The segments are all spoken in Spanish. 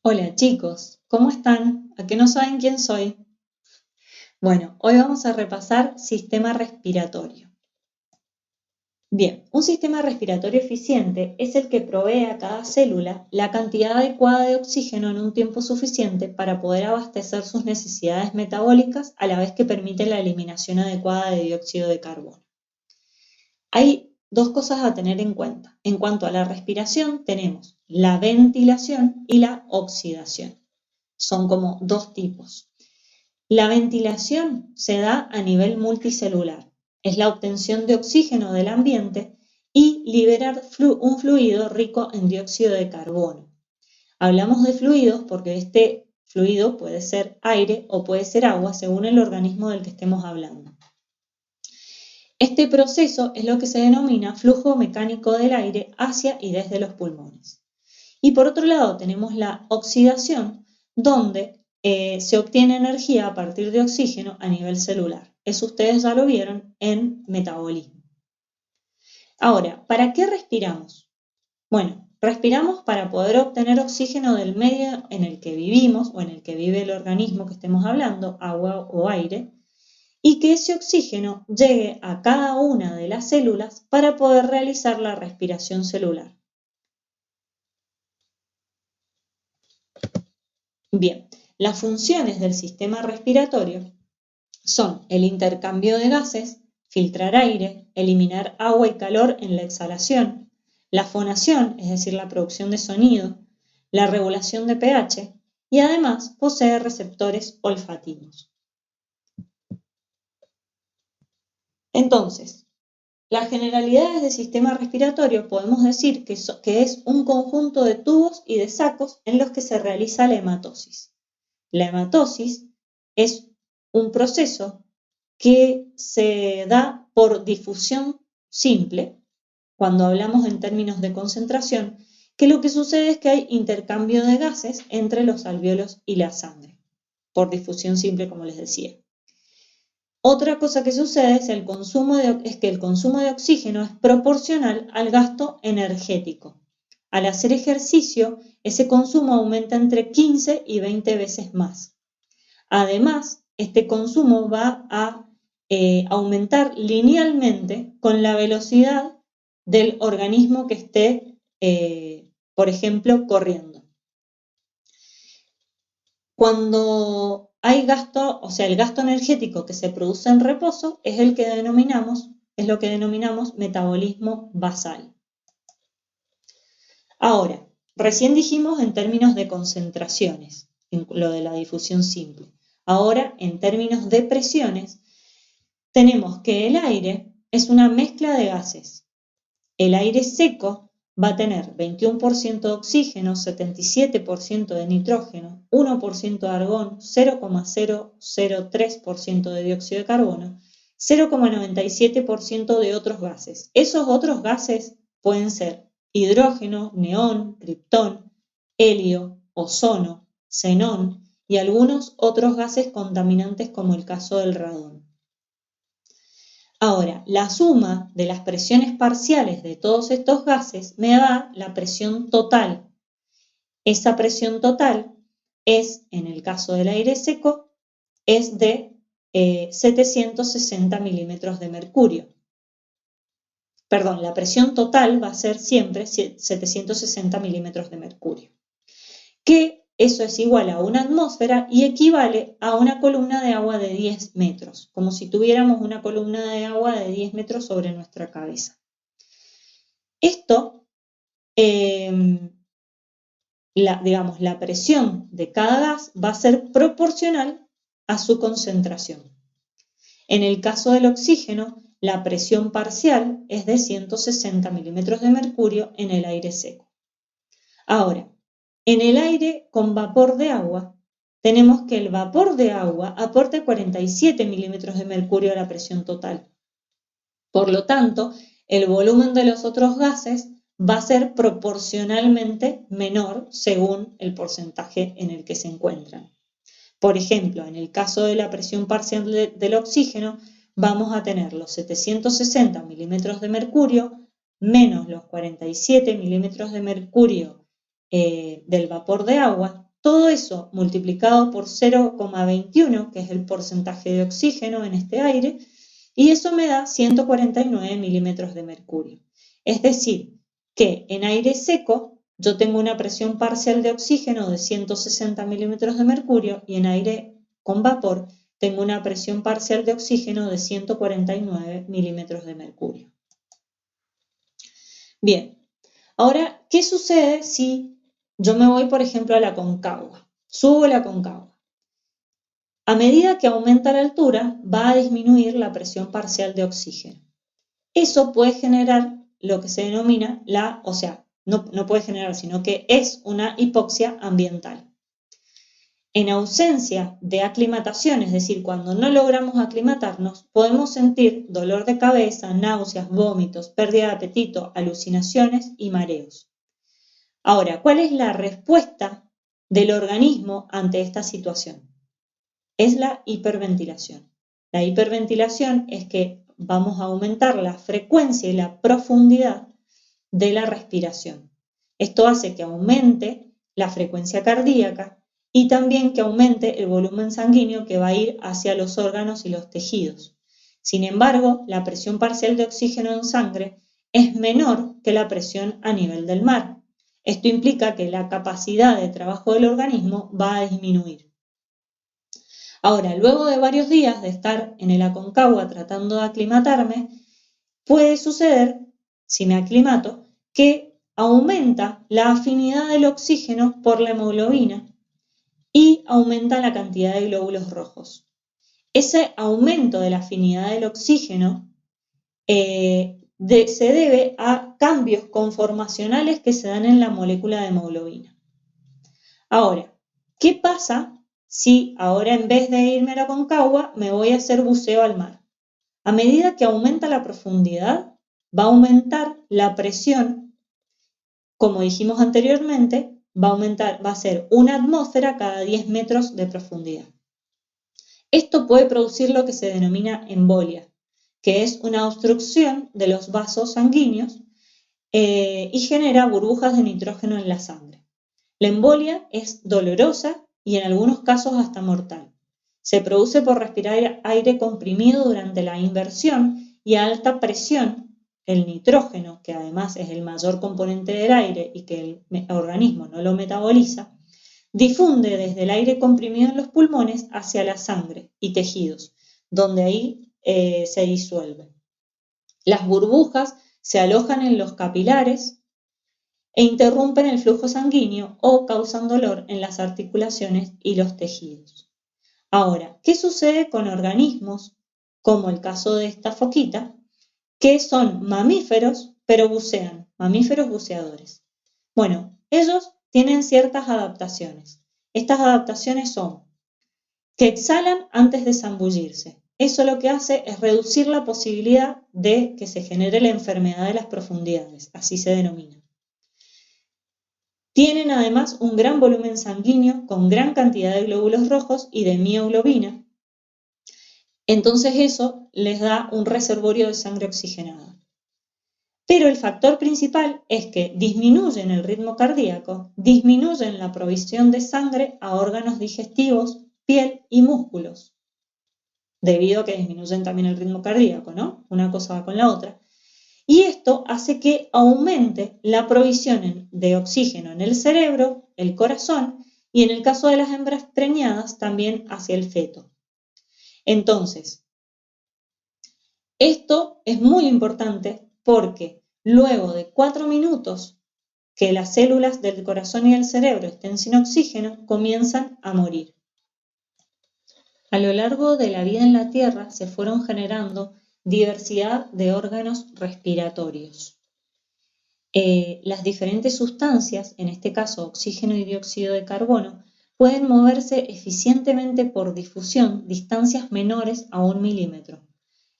Hola chicos, ¿cómo están? ¿A qué no saben quién soy? Bueno, hoy vamos a repasar sistema respiratorio. Bien, un sistema respiratorio eficiente es el que provee a cada célula la cantidad adecuada de oxígeno en un tiempo suficiente para poder abastecer sus necesidades metabólicas a la vez que permite la eliminación adecuada de dióxido de carbono. Hay dos cosas a tener en cuenta. En cuanto a la respiración, tenemos la ventilación y la oxidación. Son como dos tipos. La ventilación se da a nivel multicelular. Es la obtención de oxígeno del ambiente y liberar un fluido rico en dióxido de carbono. Hablamos de fluidos porque este fluido puede ser aire o puede ser agua según el organismo del que estemos hablando. Este proceso es lo que se denomina flujo mecánico del aire hacia y desde los pulmones. Y por otro lado tenemos la oxidación, donde se obtiene energía a partir de oxígeno a nivel celular. Eso ustedes ya lo vieron en metabolismo. Ahora, ¿para qué respiramos? Bueno, respiramos para poder obtener oxígeno del medio en el que vivimos o en el que vive el organismo que estemos hablando, agua o aire, y que ese oxígeno llegue a cada una de las células para poder realizar la respiración celular. Bien, las funciones del sistema respiratorio son el intercambio de gases, filtrar aire, eliminar agua y calor en la exhalación, la fonación, es decir, la producción de sonido, la regulación de pH y además posee receptores olfativos. Entonces, las generalidades del sistema respiratorio podemos decir que es un conjunto de tubos y de sacos en los que se realiza la hematosis. La hematosis es un proceso que se da por difusión simple, cuando hablamos en términos de concentración, que lo que sucede es que hay intercambio de gases entre los alvéolos y la sangre, por difusión simple, como les decía. Otra cosa que sucede es que el consumo de oxígeno es proporcional al gasto energético. Al hacer ejercicio, ese consumo aumenta entre 15 y 20 veces más. Además, este consumo va a aumentar linealmente con la velocidad del organismo que esté, por ejemplo, corriendo. Cuando hay gasto, o sea, el gasto energético que se produce en reposo es lo que denominamos metabolismo basal. Ahora, recién dijimos en términos de concentraciones, lo de la difusión simple. Ahora, en términos de presiones, tenemos que el aire es una mezcla de gases. El aire seco va a tener 21% de oxígeno, 77% de nitrógeno, 1% de argón, 0,003% de dióxido de carbono, 0,97% de otros gases. Esos otros gases pueden ser hidrógeno, neón, criptón, helio, ozono, xenón y algunos otros gases contaminantes como el caso del radón. Ahora, la suma de las presiones parciales de todos estos gases me da la presión total. Esa presión total es, en el caso del aire seco, es de 760 milímetros de mercurio. Perdón, la presión total va a ser siempre 760 milímetros de mercurio. Que eso es igual a una atmósfera y equivale a una columna de agua de 10 metros, como si tuviéramos una columna de agua de 10 metros sobre nuestra cabeza. Esto, la presión de cada gas va a ser proporcional a su concentración. En el caso del oxígeno, la presión parcial es de 160 milímetros de mercurio en el aire seco. Ahora, en el aire con vapor de agua, tenemos que el vapor de agua aporta 47 milímetros de mercurio a la presión total. Por lo tanto, el volumen de los otros gases va a ser proporcionalmente menor según el porcentaje en el que se encuentran. Por ejemplo, en el caso de la presión parcial del oxígeno, vamos a tener los 760 milímetros de mercurio menos los 47 milímetros de mercurio del vapor de agua, todo eso multiplicado por 0,21, que es el porcentaje de oxígeno en este aire, y eso me da 149 milímetros de mercurio. Es decir, que en aire seco yo tengo una presión parcial de oxígeno de 160 milímetros de mercurio y en aire con vapor tengo una presión parcial de oxígeno de 149 milímetros de mercurio. Bien, ahora, ¿qué sucede si yo me voy, por ejemplo, a la Aconcagua? Subo la Aconcagua. A medida que aumenta la altura, va a disminuir la presión parcial de oxígeno. Eso puede generar lo que se denomina no puede generar, sino que es una hipoxia ambiental. En ausencia de aclimatación, es decir, cuando no logramos aclimatarnos, podemos sentir dolor de cabeza, náuseas, vómitos, pérdida de apetito, alucinaciones y mareos. Ahora, ¿cuál es la respuesta del organismo ante esta situación? Es la hiperventilación. La hiperventilación es que vamos a aumentar la frecuencia y la profundidad de la respiración. Esto hace que aumente la frecuencia cardíaca y también que aumente el volumen sanguíneo que va a ir hacia los órganos y los tejidos. Sin embargo, la presión parcial de oxígeno en sangre es menor que la presión a nivel del mar. Esto implica que la capacidad de trabajo del organismo va a disminuir. Ahora, luego de varios días de estar en el Aconcagua tratando de aclimatarme, puede suceder, si me aclimato, que aumenta la afinidad del oxígeno por la hemoglobina y aumenta la cantidad de glóbulos rojos. Ese aumento de la afinidad del oxígeno se debe a cambios conformacionales que se dan en la molécula de hemoglobina. Ahora, ¿qué pasa si ahora en vez de irme a la Aconcagua me voy a hacer buceo al mar? A medida que aumenta la profundidad, va a aumentar la presión, como dijimos anteriormente, va a ser una atmósfera cada 10 metros de profundidad. Esto puede producir lo que se denomina embolia, que es una obstrucción de los vasos sanguíneos y genera burbujas de nitrógeno en la sangre. La embolia es dolorosa y en algunos casos hasta mortal. Se produce por respirar aire comprimido durante la inversión y a alta presión. El nitrógeno, que además es el mayor componente del aire y que el organismo no lo metaboliza, difunde desde el aire comprimido en los pulmones hacia la sangre y tejidos, donde ahí se disuelve. Las burbujas se alojan en los capilares e interrumpen el flujo sanguíneo o causan dolor en las articulaciones y los tejidos. Ahora, ¿qué sucede con organismos, como el caso de esta foquita, que son mamíferos, pero bucean, mamíferos buceadores? Bueno, ellos tienen ciertas adaptaciones. Estas adaptaciones son que exhalan antes de zambullirse. Eso lo que hace es reducir la posibilidad de que se genere la enfermedad de las profundidades, así se denomina. Tienen además un gran volumen sanguíneo con gran cantidad de glóbulos rojos y de mioglobina. Entonces eso les da un reservorio de sangre oxigenada. Pero el factor principal es que disminuyen el ritmo cardíaco, disminuyen la provisión de sangre a órganos digestivos, piel y músculos, debido a que disminuyen también el ritmo cardíaco, ¿no? Una cosa va con la otra. Y esto hace que aumente la provisión de oxígeno en el cerebro, el corazón y en el caso de las hembras preñadas también hacia el feto. Entonces, esto es muy importante porque luego de 4 minutos que las células del corazón y del cerebro estén sin oxígeno, comienzan a morir. A lo largo de la vida en la Tierra se fueron generando diversidad de órganos respiratorios. Las diferentes sustancias, en este caso oxígeno y dióxido de carbono, pueden moverse eficientemente por difusión distancias menores a 1 milímetro.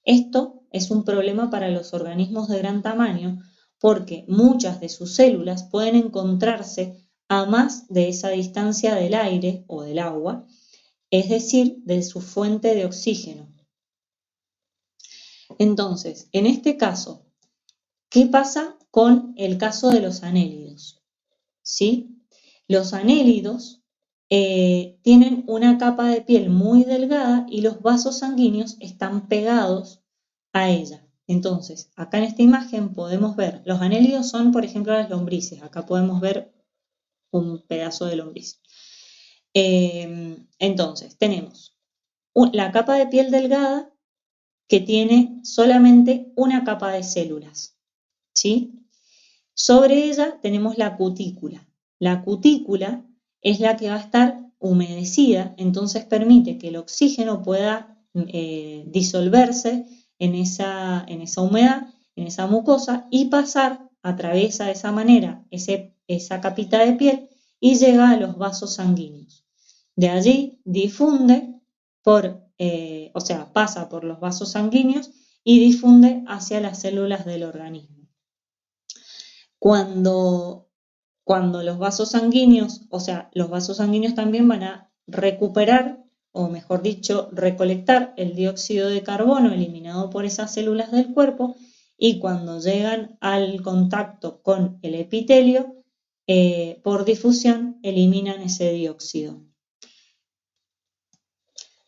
Esto es un problema para los organismos de gran tamaño porque muchas de sus células pueden encontrarse a más de esa distancia del aire o del agua, es decir, de su fuente de oxígeno. Entonces, en este caso, ¿qué pasa con el caso de los anélidos? ¿Sí? Los anélidos tienen una capa de piel muy delgada y los vasos sanguíneos están pegados a ella. Entonces, acá en esta imagen podemos ver, los anélidos son, por ejemplo, las lombrices. Acá podemos ver un pedazo de lombriz. Entonces, tenemos la capa de piel delgada que tiene solamente una capa de células, ¿sí? Sobre ella tenemos la cutícula. La cutícula es la que va a estar humedecida, entonces permite que el oxígeno pueda disolverse en esa humedad, en esa mucosa, y pasar, atraviesa de esa manera esa capita de piel y llega a los vasos sanguíneos. De allí difunde pasa por los vasos sanguíneos y difunde hacia las células del organismo. Cuando los vasos sanguíneos, los vasos sanguíneos también van a recuperar, o mejor dicho, recolectar el dióxido de carbono eliminado por esas células del cuerpo, y cuando llegan al contacto con el epitelio, por difusión eliminan ese dióxido.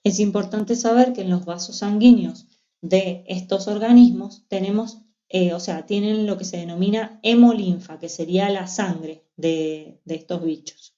Es importante saber que en los vasos sanguíneos de estos organismos tienen lo que se denomina hemolinfa, que sería la sangre de estos bichos.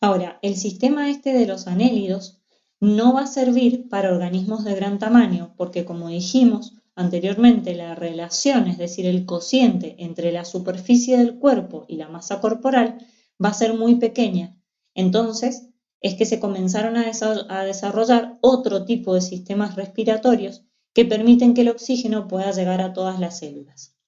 Ahora, el sistema de los anélidos no va a servir para organismos de gran tamaño, porque como dijimos anteriormente, la relación, es decir, el cociente entre la superficie del cuerpo y la masa corporal, va a ser muy pequeña. Entonces, es que se comenzaron a desarrollar otro tipo de sistemas respiratorios que permiten que el oxígeno pueda llegar a todas las células.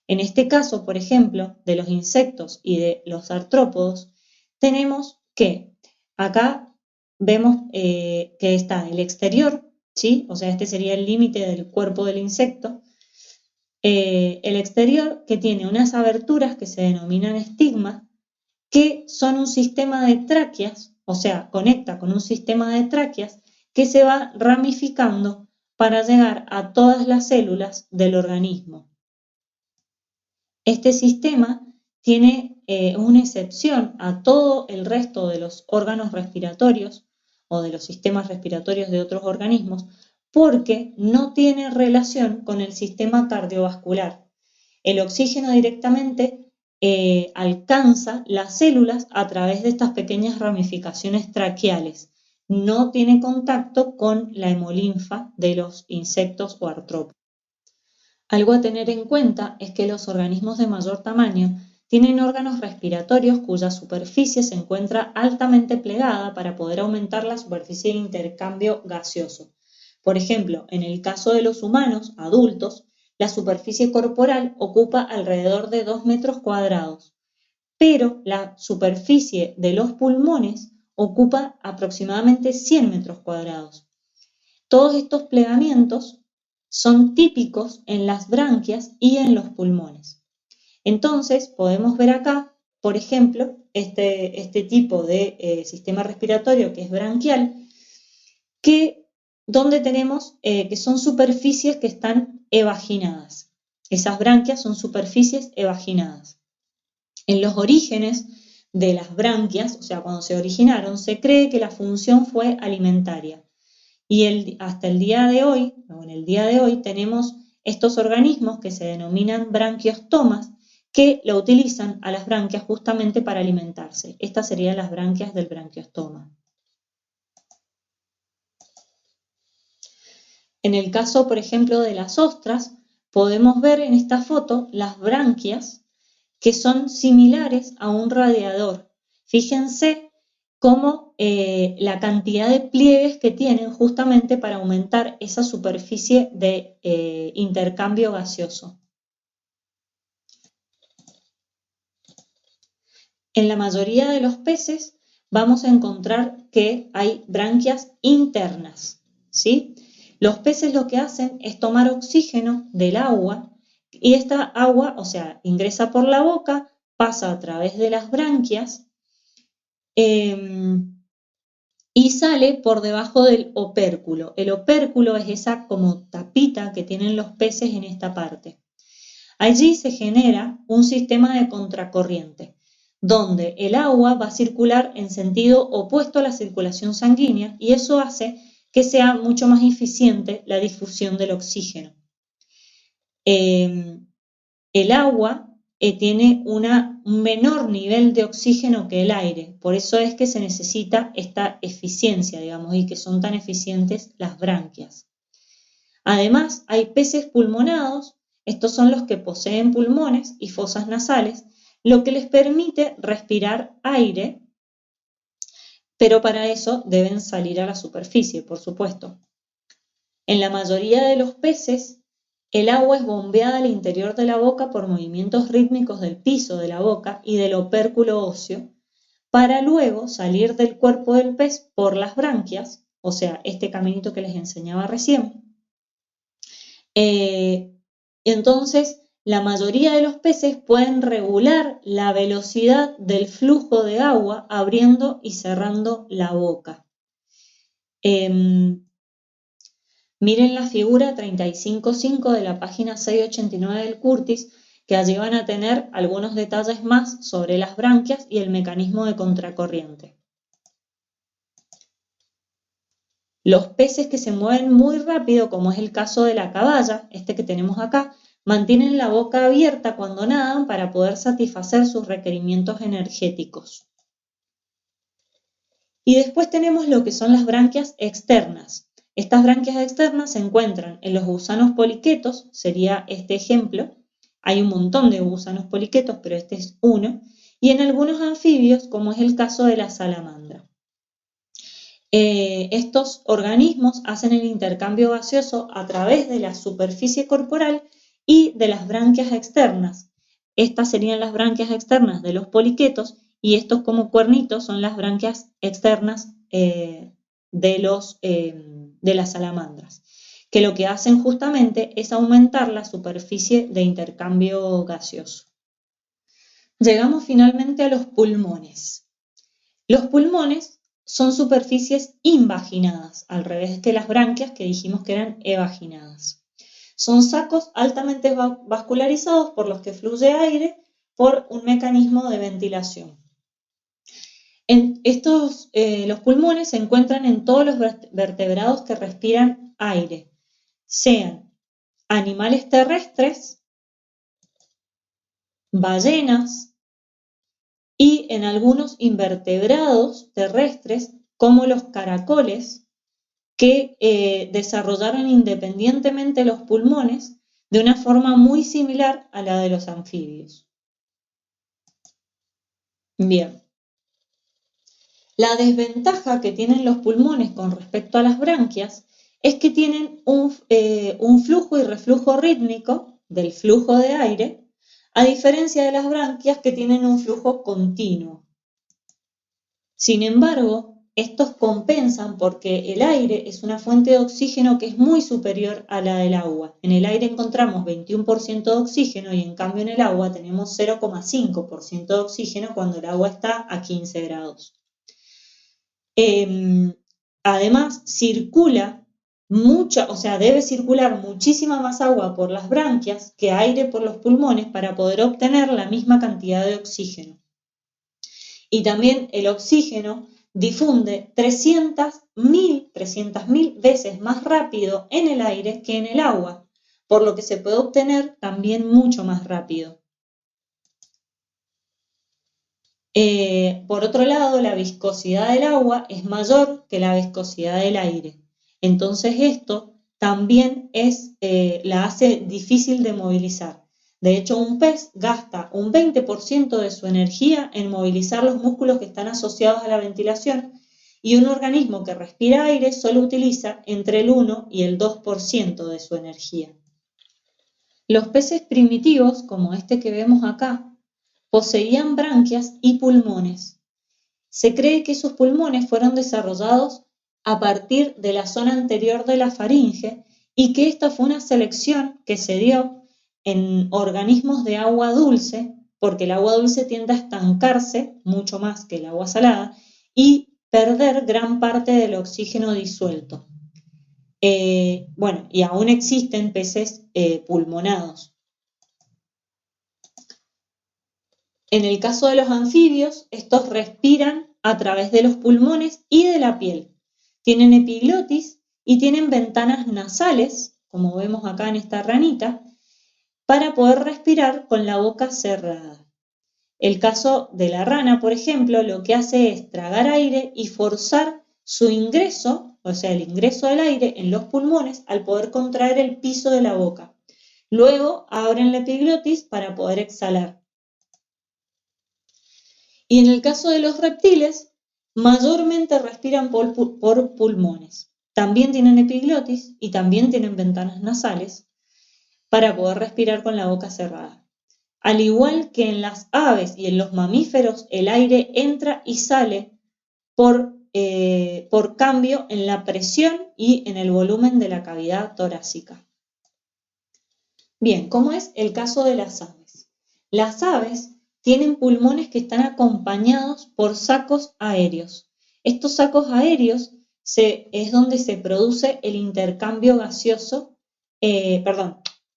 En este caso, por ejemplo, de los insectos y de los artrópodos, tenemos que acá vemos que está el exterior, ¿sí? O sea, este sería el límite del cuerpo del insecto. El exterior, que tiene unas aberturas que se denominan estigmas, que son un sistema de tráqueas, o sea, conecta con un sistema de tráqueas que se va ramificando para llegar a todas las células del organismo. Este sistema tiene una excepción a todo el resto de los órganos respiratorios o de los sistemas respiratorios de otros organismos, porque no tiene relación con el sistema cardiovascular. El oxígeno directamente alcanza las células a través de estas pequeñas ramificaciones traqueales. No tiene contacto con la hemolinfa de los insectos o artrópodos. Algo a tener en cuenta es que los organismos de mayor tamaño tienen órganos respiratorios cuya superficie se encuentra altamente plegada para poder aumentar la superficie de intercambio gaseoso. Por ejemplo, en el caso de los humanos adultos, la superficie corporal ocupa alrededor de 2 metros cuadrados, pero la superficie de los pulmones ocupa aproximadamente 100 metros cuadrados. Todos estos plegamientos son típicos en las branquias y en los pulmones. Entonces, podemos ver acá, por ejemplo, este tipo de sistema respiratorio que es branquial, donde tenemos que son superficies que están evaginadas. Esas branquias son superficies evaginadas. En los orígenes de las branquias, o sea, cuando se originaron, se cree que la función fue alimentaria. Y hasta el día de hoy, o en el día de hoy, tenemos estos organismos que se denominan branquiostomas, que lo utilizan a las branquias justamente para alimentarse. Estas serían las branquias del branquiostoma. En el caso, por ejemplo, de las ostras, podemos ver en esta foto las branquias que son similares a un radiador. Fíjense cómo la cantidad de pliegues que tienen justamente para aumentar esa superficie de intercambio gaseoso. En la mayoría de los peces vamos a encontrar que hay branquias internas, ¿sí? Los peces lo que hacen es tomar oxígeno del agua y esta agua, o sea, ingresa por la boca, pasa a través de las branquias y sale por debajo del opérculo. El opérculo es esa como tapita que tienen los peces en esta parte. Allí se genera un sistema de contracorriente. donde el agua va a circular en sentido opuesto a la circulación sanguínea y eso hace que sea mucho más eficiente la difusión del oxígeno. El agua tiene un menor nivel de oxígeno que el aire, por eso es que se necesita esta eficiencia, digamos, y que son tan eficientes las branquias. Además, hay peces pulmonados, estos son los que poseen pulmones y fosas nasales, lo que les permite respirar aire, pero para eso deben salir a la superficie, por supuesto. En la mayoría de los peces, el agua es bombeada al interior de la boca por movimientos rítmicos del piso de la boca y del opérculo óseo, para luego salir del cuerpo del pez por las branquias, o sea, este caminito que les enseñaba recién. Entonces, la mayoría de los peces pueden regular la velocidad del flujo de agua abriendo y cerrando la boca. Miren la figura 35.5 de la página 689 del Curtis, que allí van a tener algunos detalles más sobre las branquias y el mecanismo de contracorriente. Los peces que se mueven muy rápido, como es el caso de la caballa, este que tenemos acá, mantienen la boca abierta cuando nadan para poder satisfacer sus requerimientos energéticos. Y después tenemos lo que son las branquias externas. Estas branquias externas se encuentran en los gusanos poliquetos, sería este ejemplo. Hay un montón de gusanos poliquetos, pero este es uno. Y en algunos anfibios, como es el caso de la salamandra. Estos organismos hacen el intercambio gaseoso a través de la superficie corporal y de las branquias externas. Estas serían las branquias externas de los poliquetos y estos como cuernitos son las branquias externas de las salamandras, que lo que hacen justamente es aumentar la superficie de intercambio gaseoso. Llegamos finalmente a los pulmones. Los pulmones son superficies invaginadas, al revés que las branquias que dijimos que eran evaginadas. Son sacos altamente vascularizados por los que fluye aire por un mecanismo de ventilación. Los pulmones se encuentran en todos los vertebrados que respiran aire, sean animales terrestres, ballenas, y en algunos invertebrados terrestres, como los caracoles, que desarrollaron independientemente los pulmones de una forma muy similar a la de los anfibios. Bien. La desventaja que tienen los pulmones con respecto a las branquias es que tienen un flujo y reflujo rítmico del flujo de aire, a diferencia de las branquias que tienen un flujo continuo. Sin embargo, estos compensan porque el aire es una fuente de oxígeno que es muy superior a la del agua. En el aire encontramos 21% de oxígeno y en cambio en el agua tenemos 0,5% de oxígeno cuando el agua está a 15 grados. Además, debe circular muchísima más agua por las branquias que aire por los pulmones para poder obtener la misma cantidad de oxígeno. Y también el oxígeno difunde 300.000 veces más rápido en el aire que en el agua, por lo que se puede obtener también mucho más rápido. Por otro lado, la viscosidad del agua es mayor que la viscosidad del aire. Entonces esto también la hace difícil de movilizar. De hecho, un pez gasta un 20% de su energía en movilizar los músculos que están asociados a la ventilación y un organismo que respira aire solo utiliza entre el 1 y el 2% de su energía. Los peces primitivos, como este que vemos acá, poseían branquias y pulmones. Se cree que esos pulmones fueron desarrollados a partir de la zona anterior de la faringe y que esta fue una selección que se dio en organismos de agua dulce, porque el agua dulce tiende a estancarse mucho más que el agua salada y perder gran parte del oxígeno disuelto. Y aún existen peces pulmonados. En el caso de los anfibios, estos respiran a través de los pulmones y de la piel. Tienen epiglotis y tienen ventanas nasales, como vemos acá en esta ranita, para poder respirar con la boca cerrada. El caso de la rana, por ejemplo, lo que hace es tragar aire y forzar su ingreso, o sea, el ingreso del aire en los pulmones al poder contraer el piso de la boca. Luego abren la epiglotis para poder exhalar. Y en el caso de los reptiles, mayormente respiran por pulmones. También tienen epiglotis y también tienen ventanas nasales para poder respirar con la boca cerrada. Al igual que en las aves y en los mamíferos, el aire entra y sale por cambio en la presión y en el volumen de la cavidad torácica. Bien, ¿cómo es el caso de las aves? Las aves tienen pulmones que están acompañados por sacos aéreos. Estos sacos aéreos es donde se produce el intercambio gaseoso,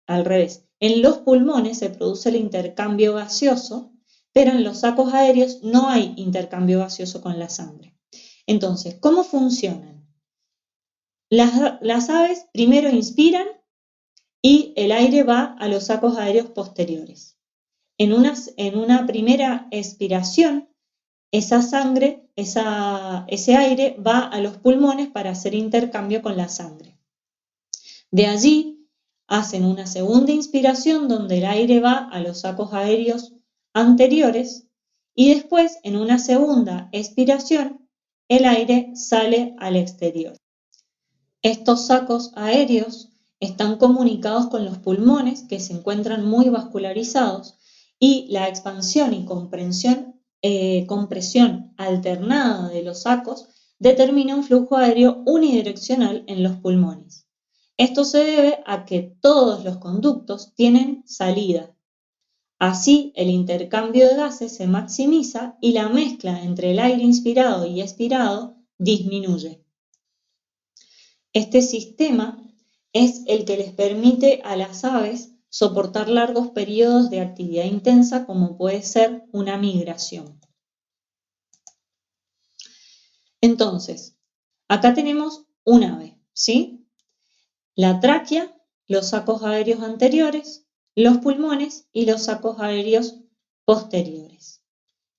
al revés. En los pulmones se produce el intercambio gaseoso, pero en los sacos aéreos no hay intercambio gaseoso con la sangre. Entonces, ¿cómo funcionan? Las aves primero inspiran y el aire va a los sacos aéreos posteriores. En una primera expiración, esa sangre, ese aire va a los pulmones para hacer intercambio con la sangre. De allí hacen una segunda inspiración donde el aire va a los sacos aéreos anteriores y después, en una segunda expiración, el aire sale al exterior. Estos sacos aéreos están comunicados con los pulmones, que se encuentran muy vascularizados, y la expansión y compresión alternada de los sacos determina un flujo aéreo unidireccional en los pulmones. Esto se debe a que todos los conductos tienen salida. Así, el intercambio de gases se maximiza y la mezcla entre el aire inspirado y expirado disminuye. Este sistema es el que les permite a las aves soportar largos periodos de actividad intensa, como puede ser una migración. Entonces, acá tenemos un ave, ¿sí? La tráquea, los sacos aéreos anteriores, los pulmones y los sacos aéreos posteriores.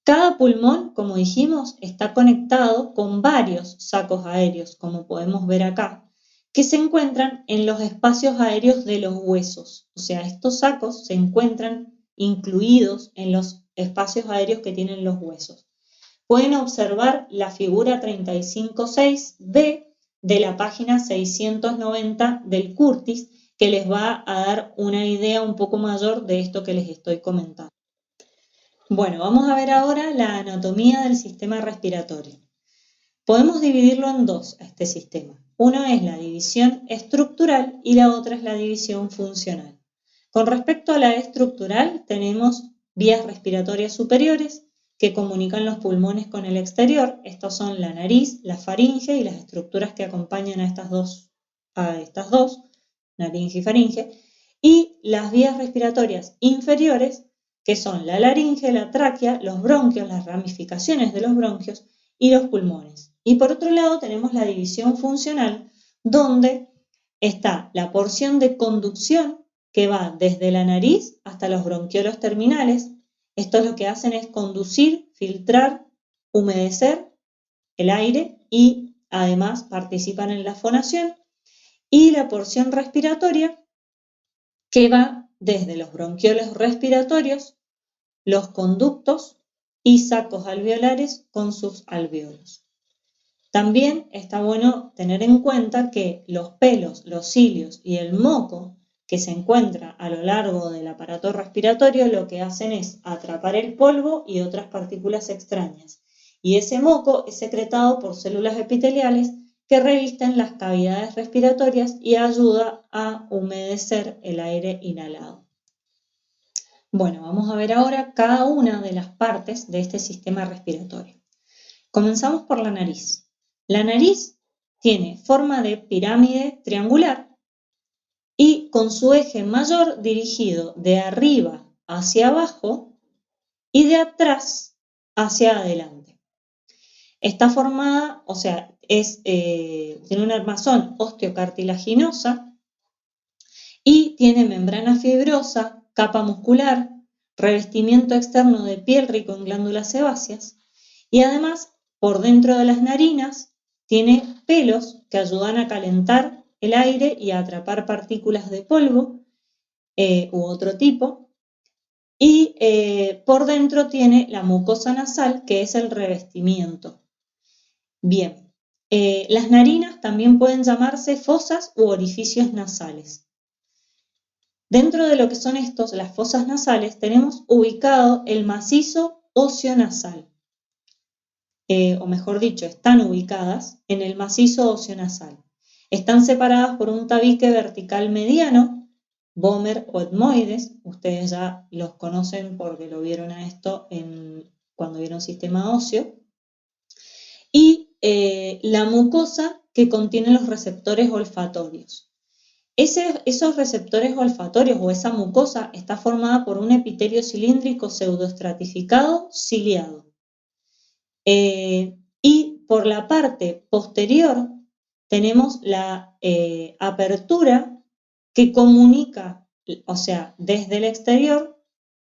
Cada pulmón, como dijimos, está conectado con varios sacos aéreos, como podemos ver acá, que se encuentran en los espacios aéreos de los huesos. O sea, estos sacos se encuentran incluidos en los espacios aéreos que tienen los huesos. Pueden observar la figura 35.6b de la página 690 del Curtis, que les va a dar una idea un poco mayor de esto que les estoy comentando. Bueno, vamos a ver ahora la anatomía del sistema respiratorio. Podemos dividirlo en dos a este sistema. Uno es la división estructural y la otra es la división funcional. Con respecto a la estructural, tenemos vías respiratorias superiores que comunican los pulmones con el exterior. Estos son la nariz, la faringe y las estructuras que acompañan a estas dos, laringe y faringe. Y las vías respiratorias inferiores, que son la laringe, la tráquea, los bronquios, las ramificaciones de los bronquios y los pulmones. Y por otro lado tenemos la división funcional, donde está la porción de conducción que va desde la nariz hasta los bronquiolos terminales. Estos lo que hacen es conducir, filtrar, humedecer el aire y además participan en la fonación. Y la porción respiratoria que va desde los bronquiolos respiratorios, los conductos y sacos alveolares con sus alvéolos. También está bueno tener en cuenta que los pelos, los cilios y el moco que se encuentra a lo largo del aparato respiratorio lo que hacen es atrapar el polvo y otras partículas extrañas. Y ese moco es secretado por células epiteliales que revisten las cavidades respiratorias y ayuda a humedecer el aire inhalado. Bueno, vamos a ver ahora cada una de las partes de este sistema respiratorio. Comenzamos por la nariz. La nariz tiene forma de pirámide triangular y con su eje mayor dirigido de arriba hacia abajo y de atrás hacia adelante. Está formada, o sea, tiene una armazón osteocartilaginosa y tiene membrana fibrosa, capa muscular, revestimiento externo de piel rico en glándulas sebáceas y además por dentro de las narinas tiene pelos que ayudan a calentar el aire y a atrapar partículas de polvo u otro tipo. Y por dentro tiene la mucosa nasal, que es el revestimiento. Bien, las narinas también pueden llamarse fosas u orificios nasales. Dentro de lo que son las fosas nasales, tenemos ubicado el macizo óseo nasal. O mejor dicho, están ubicadas en el macizo óseo nasal. Están separadas por un tabique vertical mediano, Vomer o etmoides, ustedes ya los conocen porque lo vieron a esto cuando vieron sistema óseo, y la mucosa que contiene los receptores olfatorios. Esos receptores olfatorios o esa mucosa está formada por un epitelio cilíndrico pseudoestratificado ciliado. Y por la parte posterior tenemos la apertura que comunica, o sea, desde el exterior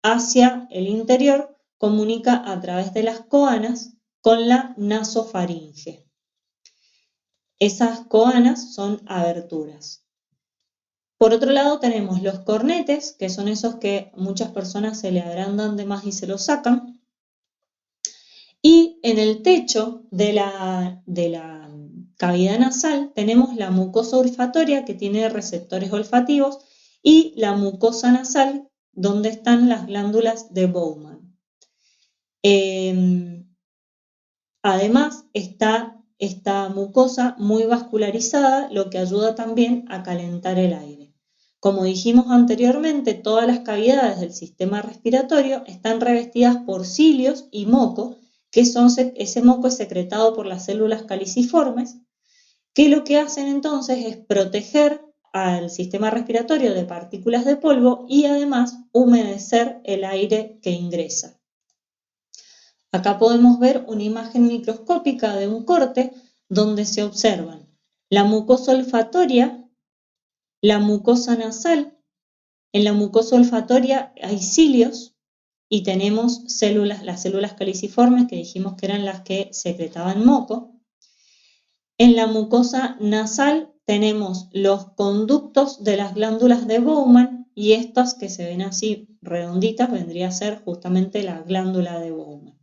hacia el interior, comunica a través de las coanas con la nasofaringe. Esas coanas son aberturas. Por otro lado tenemos los cornetes, que son esos que muchas personas se le agrandan de más y se los sacan. Y en el techo de la cavidad nasal tenemos la mucosa olfatoria que tiene receptores olfativos y la mucosa nasal donde están las glándulas de Bowman. Además está esta mucosa muy vascularizada, lo que ayuda también a calentar el aire. Como dijimos anteriormente, todas las cavidades del sistema respiratorio están revestidas por cilios y moco, que ese moco es secretado por las células caliciformes, que lo que hacen entonces es proteger al sistema respiratorio de partículas de polvo y además humedecer el aire que ingresa. Acá podemos ver una imagen microscópica de un corte donde se observan la mucosa olfatoria, la mucosa nasal. En la mucosa olfatoria hay cilios y tenemos las células caliciformes que dijimos que eran las que secretaban moco. En la mucosa nasal tenemos los conductos de las glándulas de Bowman y estas que se ven así redonditas vendría a ser justamente la glándula de Bowman.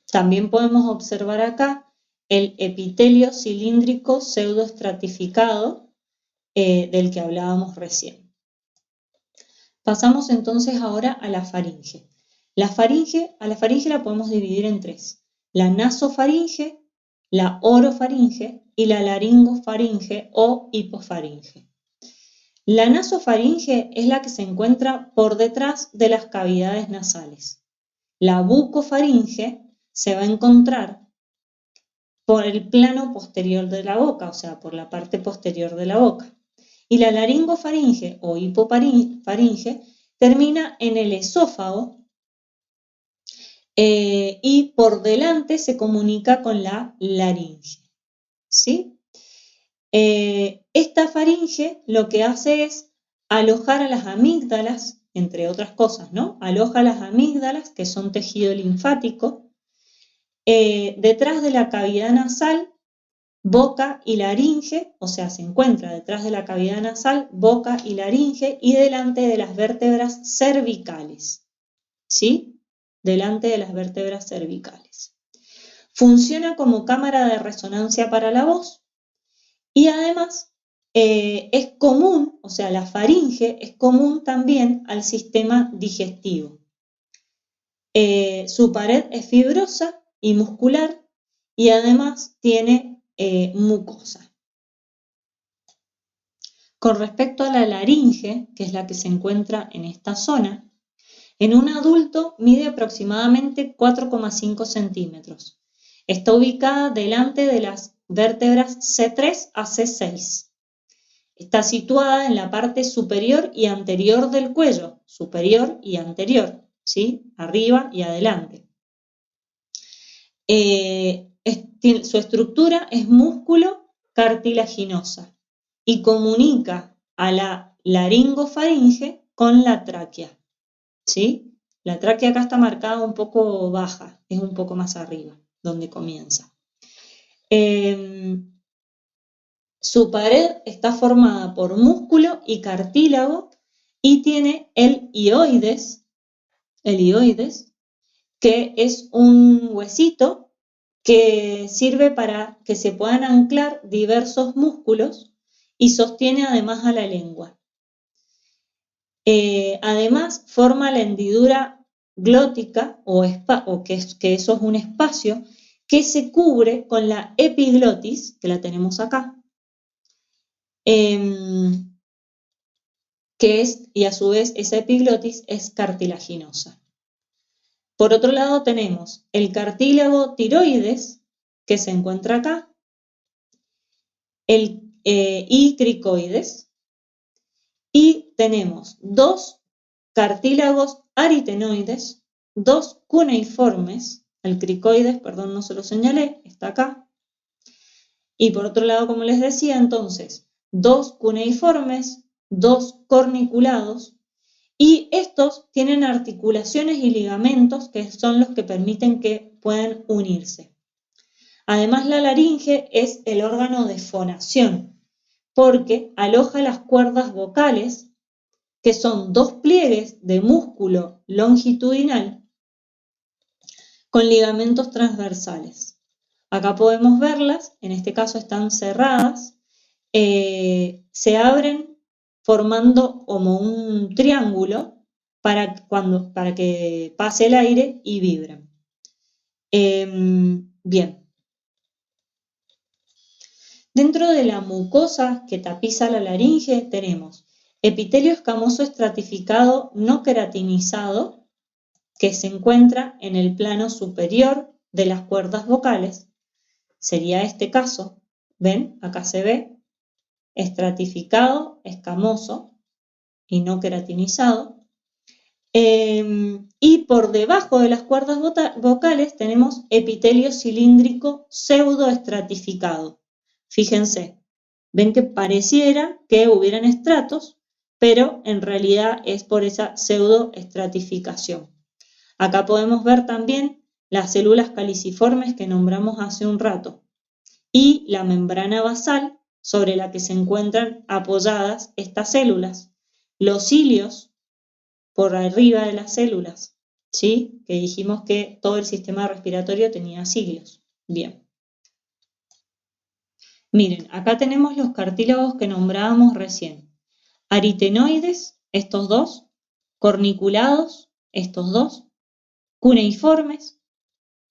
También podemos observar acá el epitelio cilíndrico pseudoestratificado del que hablábamos recién. Pasamos entonces ahora a la faringe. A la faringe la podemos dividir en tres: la nasofaringe, la orofaringe y la laringofaringe o hipofaringe. La nasofaringe es la que se encuentra por detrás de las cavidades nasales. La bucofaringe se va a encontrar por el plano posterior de la boca, o sea, por la parte posterior de la boca. Y la laringofaringe o hipofaringe termina en el esófago y por delante se comunica con la laringe. ¿Sí? Esta faringe lo que hace es alojar a las amígdalas, entre otras cosas, ¿no? Aloja las amígdalas, que son tejido linfático, detrás de la cavidad nasal, boca y laringe, o sea, se encuentra detrás de la cavidad nasal, boca y laringe y delante de las vértebras cervicales. ¿Sí? Delante de las vértebras cervicales. Funciona como cámara de resonancia para la voz y además es común, o sea, la faringe es común también al sistema digestivo. Su pared es fibrosa y muscular y además tiene mucosa. Con respecto a la laringe, que es la que se encuentra en esta zona, en un adulto mide aproximadamente 4,5 centímetros. Está ubicada delante de las vértebras C3 a C6. Está situada en la parte superior y anterior del cuello, superior y anterior. ¿sí? Arriba y adelante. Su estructura es músculo cartilaginosa y comunica a la laringofaringe con la tráquea, ¿sí? La tráquea acá está marcada un poco baja, es un poco más arriba, donde comienza. Su pared está formada por músculo y cartílago y tiene el hioides, que es un huesito que sirve para que se puedan anclar diversos músculos y sostiene además a la lengua. Además, forma la hendidura glótica, que eso es un espacio que se cubre con la epiglotis, que la tenemos acá, y a su vez esa epiglotis es cartilaginosa. Por otro lado tenemos el cartílago tiroides, que se encuentra acá, y cricoides, y tenemos dos cartílagos aritenoides, dos cuneiformes, el cricoides, perdón, no se lo señalé, está acá, y por otro lado, como les decía, entonces, dos cuneiformes, dos corniculados, y estos tienen articulaciones y ligamentos que son los que permiten que puedan unirse. Además, la laringe es el órgano de fonación, porque aloja las cuerdas vocales, que son dos pliegues de músculo longitudinal con ligamentos transversales. Acá podemos verlas, en este caso están cerradas, se abren formando como un triángulo para que pase el aire y vibren. Bien. Dentro de la mucosa que tapiza la laringe tenemos epitelio escamoso estratificado no queratinizado, que se encuentra en el plano superior de las cuerdas vocales. Sería este caso. ¿Ven? Acá se ve estratificado, escamoso y no queratinizado. Y por debajo de las cuerdas vocales tenemos epitelio cilíndrico pseudoestratificado. Fíjense, ven que pareciera que hubieran estratos, pero en realidad es por esa pseudoestratificación. Acá podemos ver también las células caliciformes que nombramos hace un rato y la membrana basal sobre la que se encuentran apoyadas estas células. Los cilios por arriba de las células, ¿sí? Que dijimos que todo el sistema respiratorio tenía cilios. Bien. Miren, acá tenemos los cartílagos que nombrábamos recién. Aritenoides, estos dos, corniculados, estos dos, cuneiformes,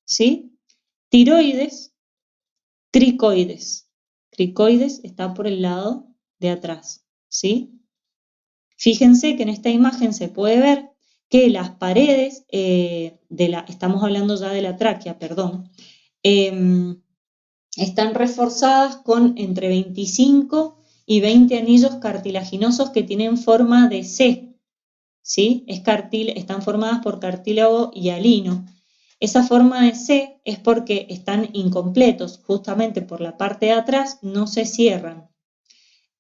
¿sí? Tiroides, cricoides. Cricoides está por el lado de atrás, ¿sí? Fíjense que en esta imagen se puede ver que las paredes estamos hablando ya de la tráquea, perdón, están reforzadas con entre 25 y 20 anillos cartilaginosos que tienen forma de C, ¿sí? Están formadas por cartílago hialino. Esa forma de C es porque están incompletos, justamente por la parte de atrás no se cierran.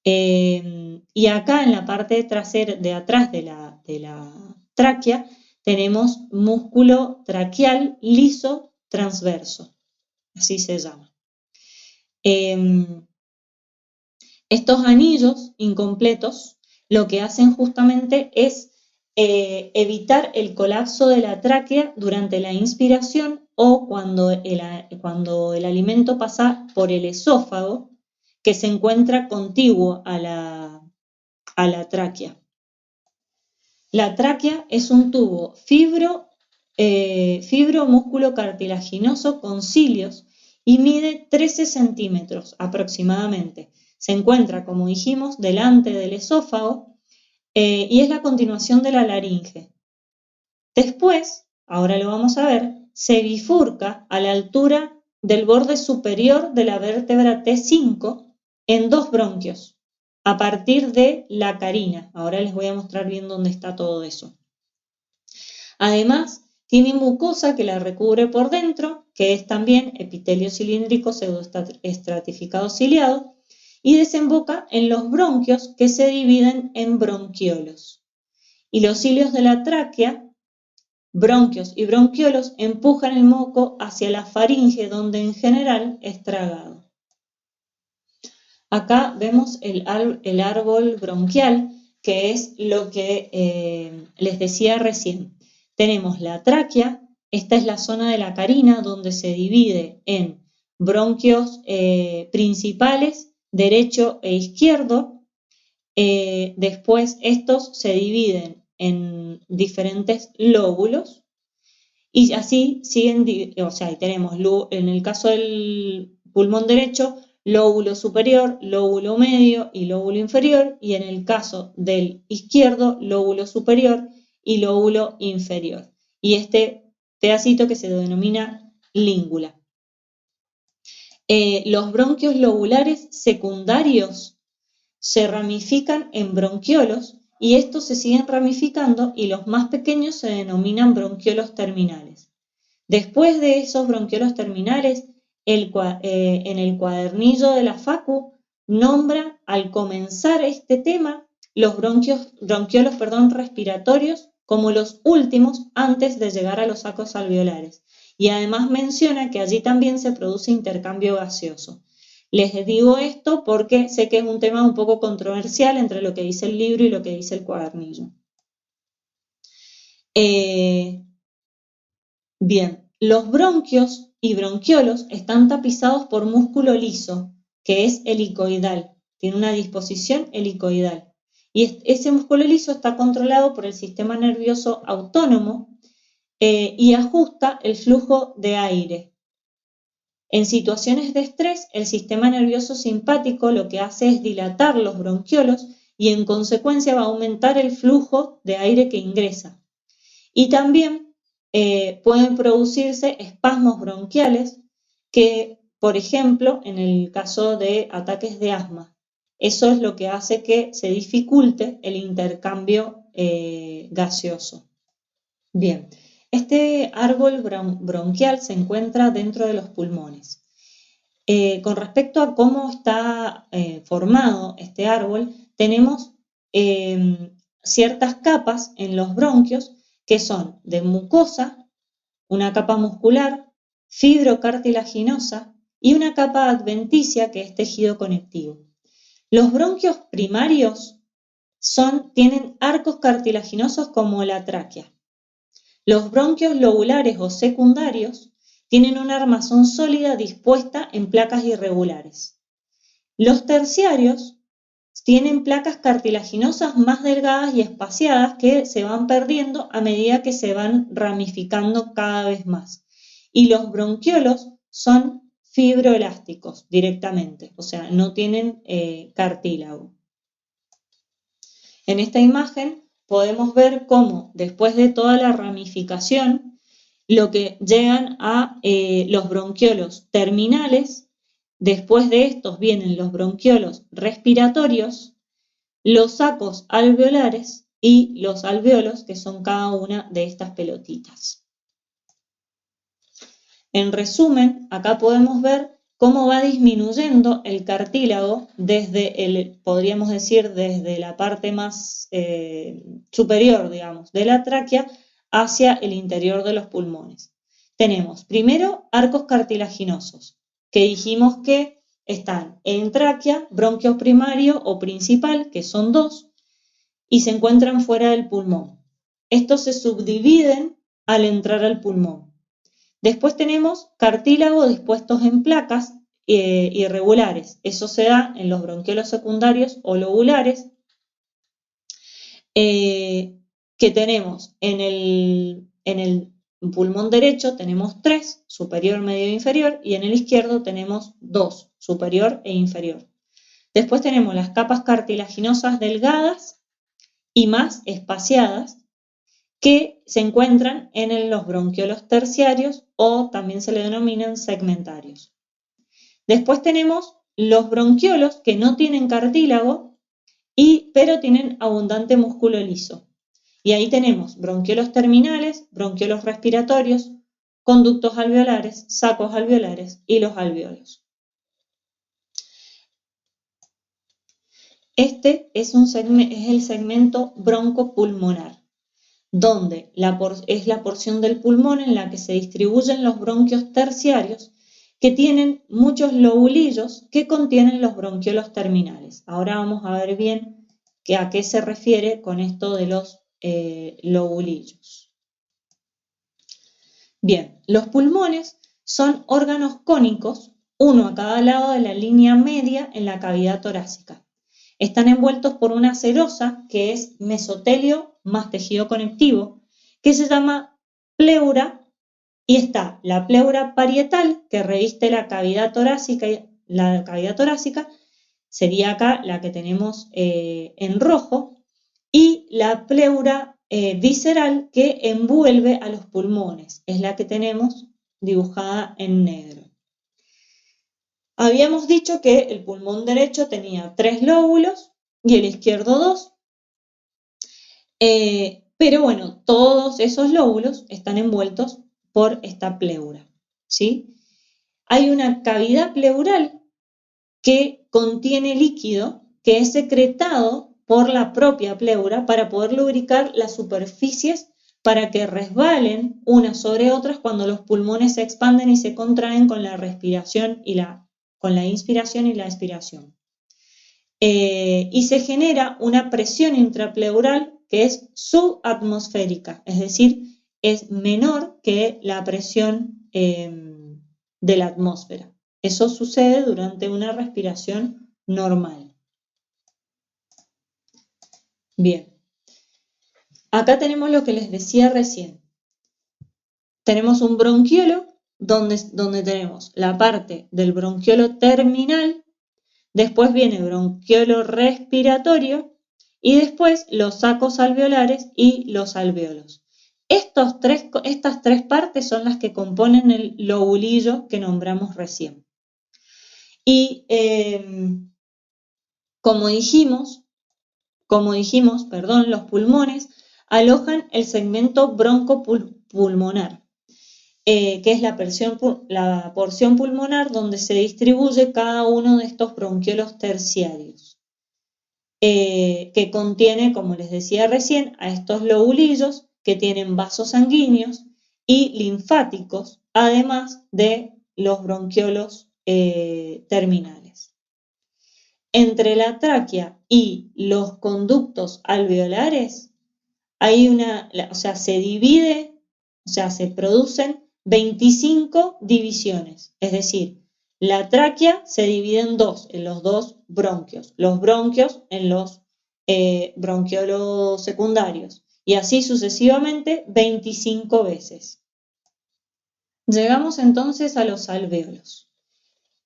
Y acá en la parte de atrás de la tráquea tenemos músculo traqueal liso transverso, así se llama. Estos anillos incompletos lo que hacen justamente es evitar el colapso de la tráquea durante la inspiración o cuando el alimento pasa por el esófago, que se encuentra contiguo a la tráquea. La tráquea es un tubo fibromúsculo cartilaginoso con cilios y mide 13 centímetros aproximadamente. Se encuentra, como dijimos, delante del esófago y es la continuación de la laringe. Después, ahora lo vamos a ver, se bifurca a la altura del borde superior de la vértebra T5 en dos bronquios, a partir de la carina. Ahora les voy a mostrar bien dónde está todo eso. Además, tiene mucosa que la recubre por dentro, que es también epitelio cilíndrico pseudoestratificado ciliado, y desemboca en los bronquios que se dividen en bronquiolos. Y los cilios de la tráquea, bronquios y bronquiolos, empujan el moco hacia la faringe, donde en general es tragado. Acá vemos el árbol bronquial, que es lo que les decía recién. Tenemos la tráquea, esta es la zona de la carina donde se divide en bronquios principales, derecho e izquierdo. Después estos se dividen en diferentes lóbulos y así siguen, o sea, y tenemos en el caso del pulmón derecho, lóbulo superior, lóbulo medio y lóbulo inferior, y en el caso del izquierdo, lóbulo superior y lóbulo inferior. Y este pedacito que se denomina língula. Los bronquios lobulares secundarios se ramifican en bronquiolos y estos se siguen ramificando y los más pequeños se denominan bronquiolos terminales. Después de esos bronquiolos terminales, en el cuadernillo de la Facu nombra al comenzar este tema los bronquiolos respiratorios como los últimos antes de llegar a los sacos alveolares. Y además menciona que allí también se produce intercambio gaseoso. Les digo esto porque sé que es un tema un poco controversial entre lo que dice el libro y lo que dice el cuadernillo. Bien, los bronquios y bronquiolos están tapizados por músculo liso, que es helicoidal, tiene una disposición helicoidal. Y ese músculo liso está controlado por el sistema nervioso autónomo y ajusta el flujo de aire. En situaciones de estrés, el sistema nervioso simpático lo que hace es dilatar los bronquiolos y en consecuencia va a aumentar el flujo de aire que ingresa. Y también pueden producirse espasmos bronquiales que, por ejemplo, en el caso de ataques de asma, eso es lo que hace que se dificulte el intercambio gaseoso. Bien. Este árbol bronquial se encuentra dentro de los pulmones. Con respecto a cómo está formado este árbol, tenemos ciertas capas en los bronquios que son de mucosa, una capa muscular, fibrocartilaginosa y una capa adventicia que es tejido conectivo. Los bronquios primarios tienen arcos cartilaginosos como la tráquea. Los bronquios lobulares o secundarios tienen una armazón sólida dispuesta en placas irregulares. Los terciarios tienen placas cartilaginosas más delgadas y espaciadas que se van perdiendo a medida que se van ramificando cada vez más. Y los bronquiolos son fibroelásticos directamente, o sea, no tienen cartílago. En esta imagen podemos ver cómo después de toda la ramificación, lo que llegan a los bronquiolos terminales, después de estos vienen los bronquiolos respiratorios, los sacos alveolares y los alvéolos, que son cada una de estas pelotitas. En resumen, acá podemos ver cómo va disminuyendo el cartílago desde podríamos decir, desde la parte más superior, digamos, de la tráquea hacia el interior de los pulmones. Tenemos primero arcos cartilaginosos, que dijimos que están en tráquea, bronquio primario o principal, que son dos, y se encuentran fuera del pulmón. Estos se subdividen al entrar al pulmón. Después tenemos cartílago dispuestos en placas irregulares. Eso se da en los bronquiolos secundarios o lobulares, que tenemos en el pulmón derecho tenemos 3, superior, medio e inferior, y en el izquierdo tenemos 2, superior e inferior. Después tenemos las capas cartilaginosas delgadas y más espaciadas, que se encuentran en los bronquiolos terciarios o también se le denominan segmentarios. Después tenemos los bronquiolos que no tienen cartílago, pero tienen abundante músculo liso. Y ahí tenemos bronquiolos terminales, bronquiolos respiratorios, conductos alveolares, sacos alveolares y los alvéolos. Este es el segmento broncopulmonar, donde es la porción del pulmón en la que se distribuyen los bronquios terciarios, que tienen muchos lobulillos que contienen los bronquiolos terminales. Ahora vamos a ver bien a qué se refiere con esto de los lobulillos. Bien, los pulmones son órganos cónicos, uno a cada lado de la línea media en la cavidad torácica. Están envueltos por una serosa, que es mesotelio más tejido conectivo, que se llama pleura, y está la pleura parietal, que reviste la cavidad torácica, sería acá la que tenemos en rojo, y la pleura visceral, que envuelve a los pulmones, es la que tenemos dibujada en negro. Habíamos dicho que el pulmón derecho tenía 3 lóbulos y el izquierdo 2, pero bueno, todos esos lóbulos están envueltos por esta pleura, ¿sí? Hay una cavidad pleural que contiene líquido que es secretado por la propia pleura para poder lubricar las superficies para que resbalen unas sobre otras cuando los pulmones se expanden y se contraen con la respiración con la inspiración y la expiración. Y se genera una presión intrapleural que es subatmosférica, es decir, es menor que la presión de la atmósfera. Eso sucede durante una respiración normal. Bien, acá tenemos lo que les decía recién. Tenemos un bronquiolo donde tenemos la parte del bronquiolo terminal, después viene el bronquiolo respiratorio y después los sacos alveolares y los alvéolos. Estas tres partes son las que componen el lobulillo que nombramos recién. Y como dijimos, los pulmones alojan el segmento broncopulmonar, que es la porción pulmonar donde se distribuye cada uno de estos bronquiolos terciarios, que contiene, como les decía recién, a estos lobulillos que tienen vasos sanguíneos y linfáticos, además de los bronquiolos terminales. Entre la tráquea y los conductos alveolares se producen 25 divisiones, es decir, la tráquea se divide en dos, en los dos bronquios, los bronquios en los bronquiolos secundarios, y así sucesivamente 25 veces. Llegamos entonces a los alvéolos.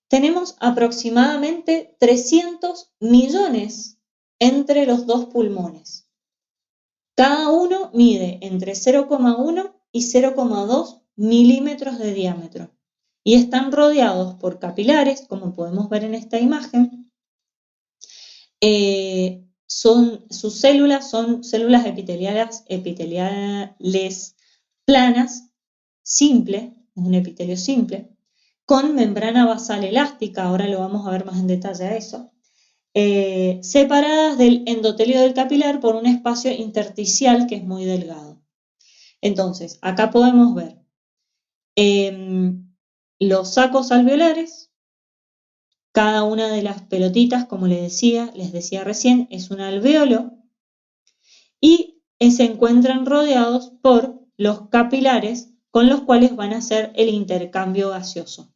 Tenemos aproximadamente 300 millones entre los dos pulmones. Cada uno mide entre 0,1 y 0,2 milímetros de diámetro y están rodeados por capilares, como podemos ver en esta imagen. Sus células son células epiteliales planas, simple, es un epitelio simple, con membrana basal elástica, ahora lo vamos a ver más en detalle a eso, separadas del endotelio del capilar por un espacio intersticial que es muy delgado. Entonces, acá podemos ver los sacos alveolares, cada una de las pelotitas, como les decía recién, es un alvéolo, y se encuentran rodeados por los capilares con los cuales van a hacer el intercambio gaseoso.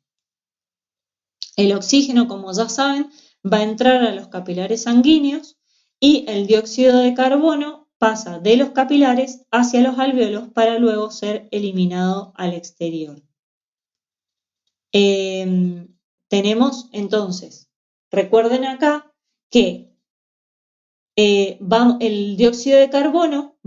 El oxígeno, como ya saben, va a entrar a los capilares sanguíneos y el dióxido de carbono pasa de los capilares hacia los alvéolos para luego ser eliminado al exterior. Tenemos entonces, recuerden acá que el dióxido de carbono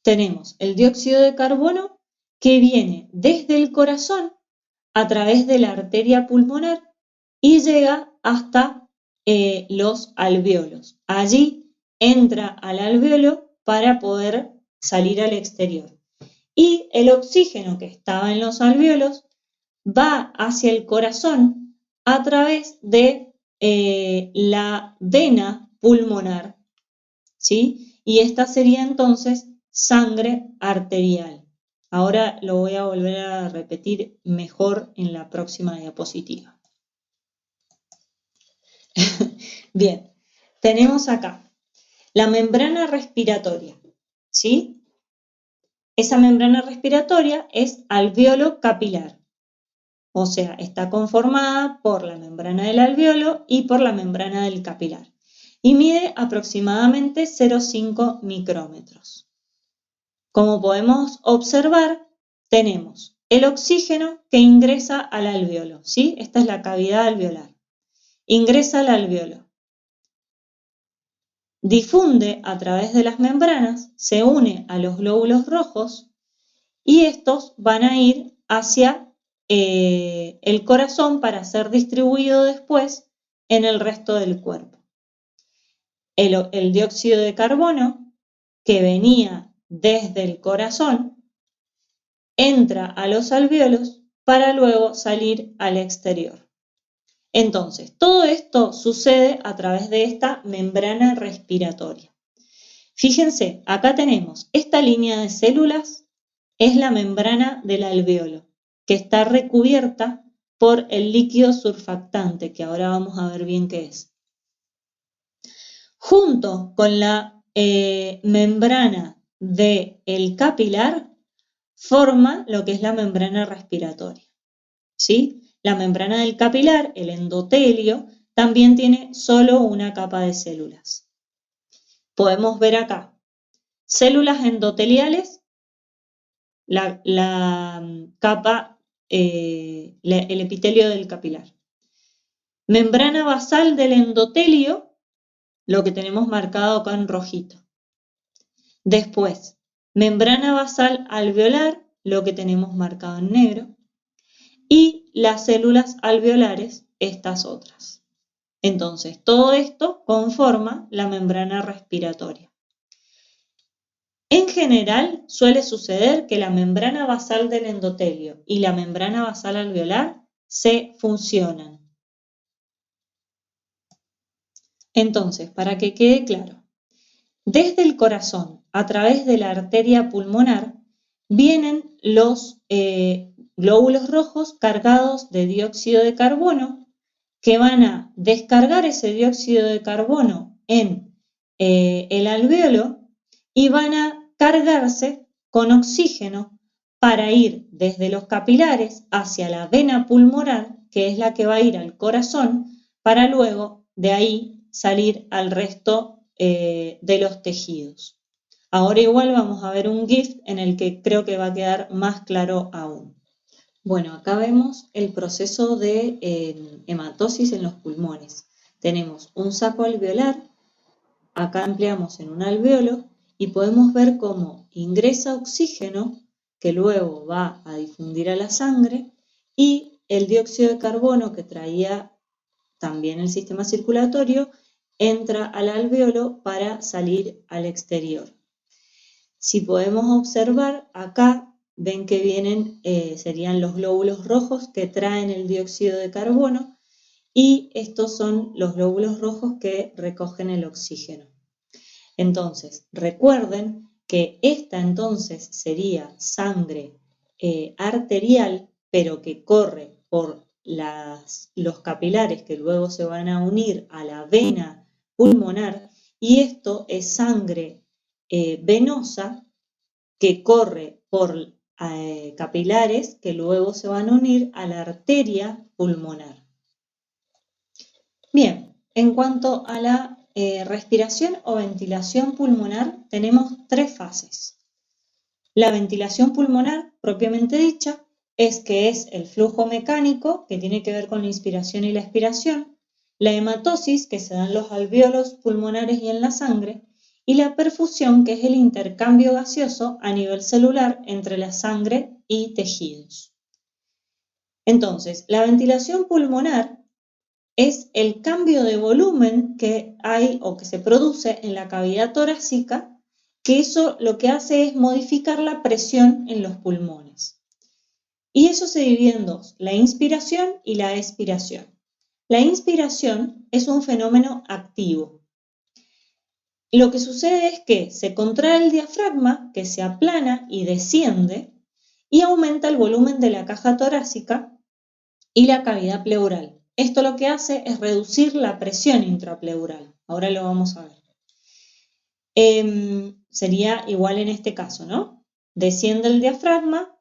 tenemos el dióxido de carbono que viene desde el corazón a través de la arteria pulmonar y llega hasta los alvéolos. Allí entra al alvéolo para poder salir al exterior. Y el oxígeno que estaba en los alvéolos va hacia el corazón a través de la vena pulmonar, ¿sí? Y esta sería entonces sangre arterial. Ahora lo voy a volver a repetir mejor en la próxima diapositiva. Bien, tenemos acá la membrana respiratoria, ¿sí? Esa membrana respiratoria es alvéolo capilar, o sea, está conformada por la membrana del alvéolo y por la membrana del capilar, y mide aproximadamente 0,5 micrómetros. Como podemos observar, tenemos el oxígeno que ingresa al alvéolo, ¿sí? Esta es la cavidad alveolar. Ingresa al alvéolo, difunde a través de las membranas, se une a los glóbulos rojos y estos van a ir hacia el corazón para ser distribuido después en el resto del cuerpo. El dióxido de carbono que venía desde el corazón entra a los alvéolos para luego salir al exterior. Entonces, todo esto sucede a través de esta membrana respiratoria. Fíjense, acá tenemos esta línea de células, es la membrana del alvéolo, que está recubierta por el líquido surfactante, que ahora vamos a ver bien qué es. Junto con la membrana del capilar, forma lo que es la membrana respiratoria, ¿sí? La membrana del capilar, el endotelio, también tiene solo una capa de células. Podemos ver acá células endoteliales, la capa, el epitelio del capilar. Membrana basal del endotelio, lo que tenemos marcado acá en rojito. Después, membrana basal alveolar, lo que tenemos marcado en negro. Y las células alveolares, estas otras. Entonces, todo esto conforma la membrana respiratoria. En general, suele suceder que la membrana basal del endotelio y la membrana basal alveolar se fusionan. Entonces, para que quede claro, desde el corazón, a través de la arteria pulmonar, vienen los glóbulos rojos cargados de dióxido de carbono que van a descargar ese dióxido de carbono en el alvéolo y van a cargarse con oxígeno para ir desde los capilares hacia la vena pulmonar, que es la que va a ir al corazón, para luego de ahí salir al resto de los tejidos. Ahora igual vamos a ver un GIF en el que creo que va a quedar más claro aún. Bueno, acá vemos el proceso de hematosis en los pulmones. Tenemos un saco alveolar, acá ampliamos en un alvéolo y podemos ver cómo ingresa oxígeno que luego va a difundir a la sangre y el dióxido de carbono que traía también el sistema circulatorio entra al alvéolo para salir al exterior. Si podemos observar acá, ven que vienen, serían los glóbulos rojos que traen el dióxido de carbono y estos son los glóbulos rojos que recogen el oxígeno. Entonces, recuerden que esta entonces sería sangre arterial, pero que corre por los capilares que luego se van a unir a la vena pulmonar y esto es sangre venosa que corre por capilares que luego se van a unir a la arteria pulmonar. Bien, en cuanto a la respiración o ventilación pulmonar, tenemos tres fases. La ventilación pulmonar, propiamente dicha, es el flujo mecánico que tiene que ver con la inspiración y la expiración, la hematosis, que se da en los alvéolos pulmonares y en la sangre, y la perfusión, que es el intercambio gaseoso a nivel celular entre la sangre y tejidos. Entonces, la ventilación pulmonar es el cambio de volumen que hay o que se produce en la cavidad torácica, que eso lo que hace es modificar la presión en los pulmones. Y eso se divide en dos, la inspiración y la expiración. La inspiración es un fenómeno activo. Lo que sucede es que se contrae el diafragma, que se aplana y desciende, y aumenta el volumen de la caja torácica y la cavidad pleural. Esto lo que hace es reducir la presión intrapleural. Ahora lo vamos a ver. Sería igual en este caso, ¿no? Desciende el diafragma,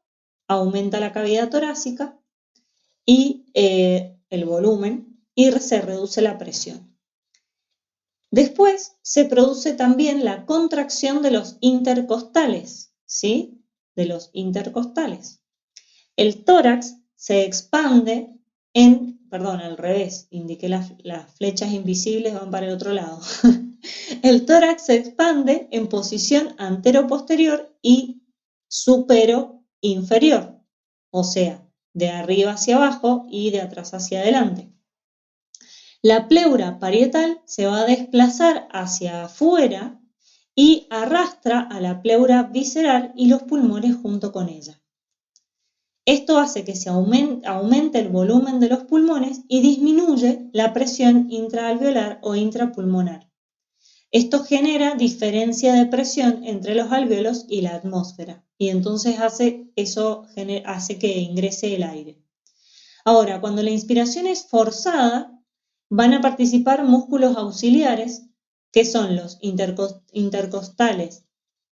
aumenta la cavidad torácica y el volumen y se reduce la presión. Después se produce también la contracción de los intercostales, ¿sí? De los intercostales. El tórax se expande al revés, indiqué las flechas invisibles van para el otro lado. El tórax se expande en posición antero-posterior y supero-inferior, o sea, de arriba hacia abajo y de atrás hacia adelante. La pleura parietal se va a desplazar hacia afuera y arrastra a la pleura visceral y los pulmones junto con ella. Esto hace que se aumente el volumen de los pulmones y disminuye la presión intraalveolar o intrapulmonar. Esto genera diferencia de presión entre los alvéolos y la atmósfera y entonces hace que ingrese el aire. Ahora, cuando la inspiración es forzada, van a participar músculos auxiliares que son los intercostales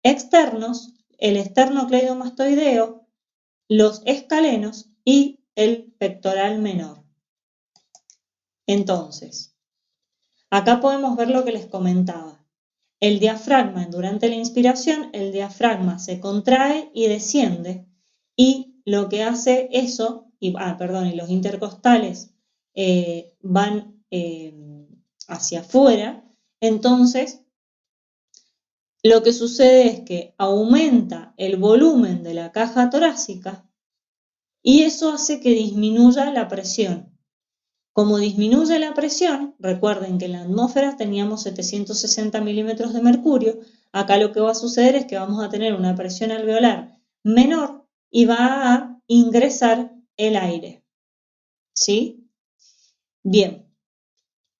externos, el esternocleidomastoideo, los escalenos y el pectoral menor. Entonces, acá podemos ver lo que les comentaba. El diafragma, durante la inspiración, el diafragma se contrae y desciende y lo que hace eso, y los intercostales van hacia afuera, entonces lo que sucede es que aumenta el volumen de la caja torácica y eso hace que disminuya la presión. Como disminuye la presión, recuerden que en la atmósfera teníamos 760 milímetros de mercurio, acá lo que va a suceder es que vamos a tener una presión alveolar menor y va a ingresar el aire. ¿Sí? Bien,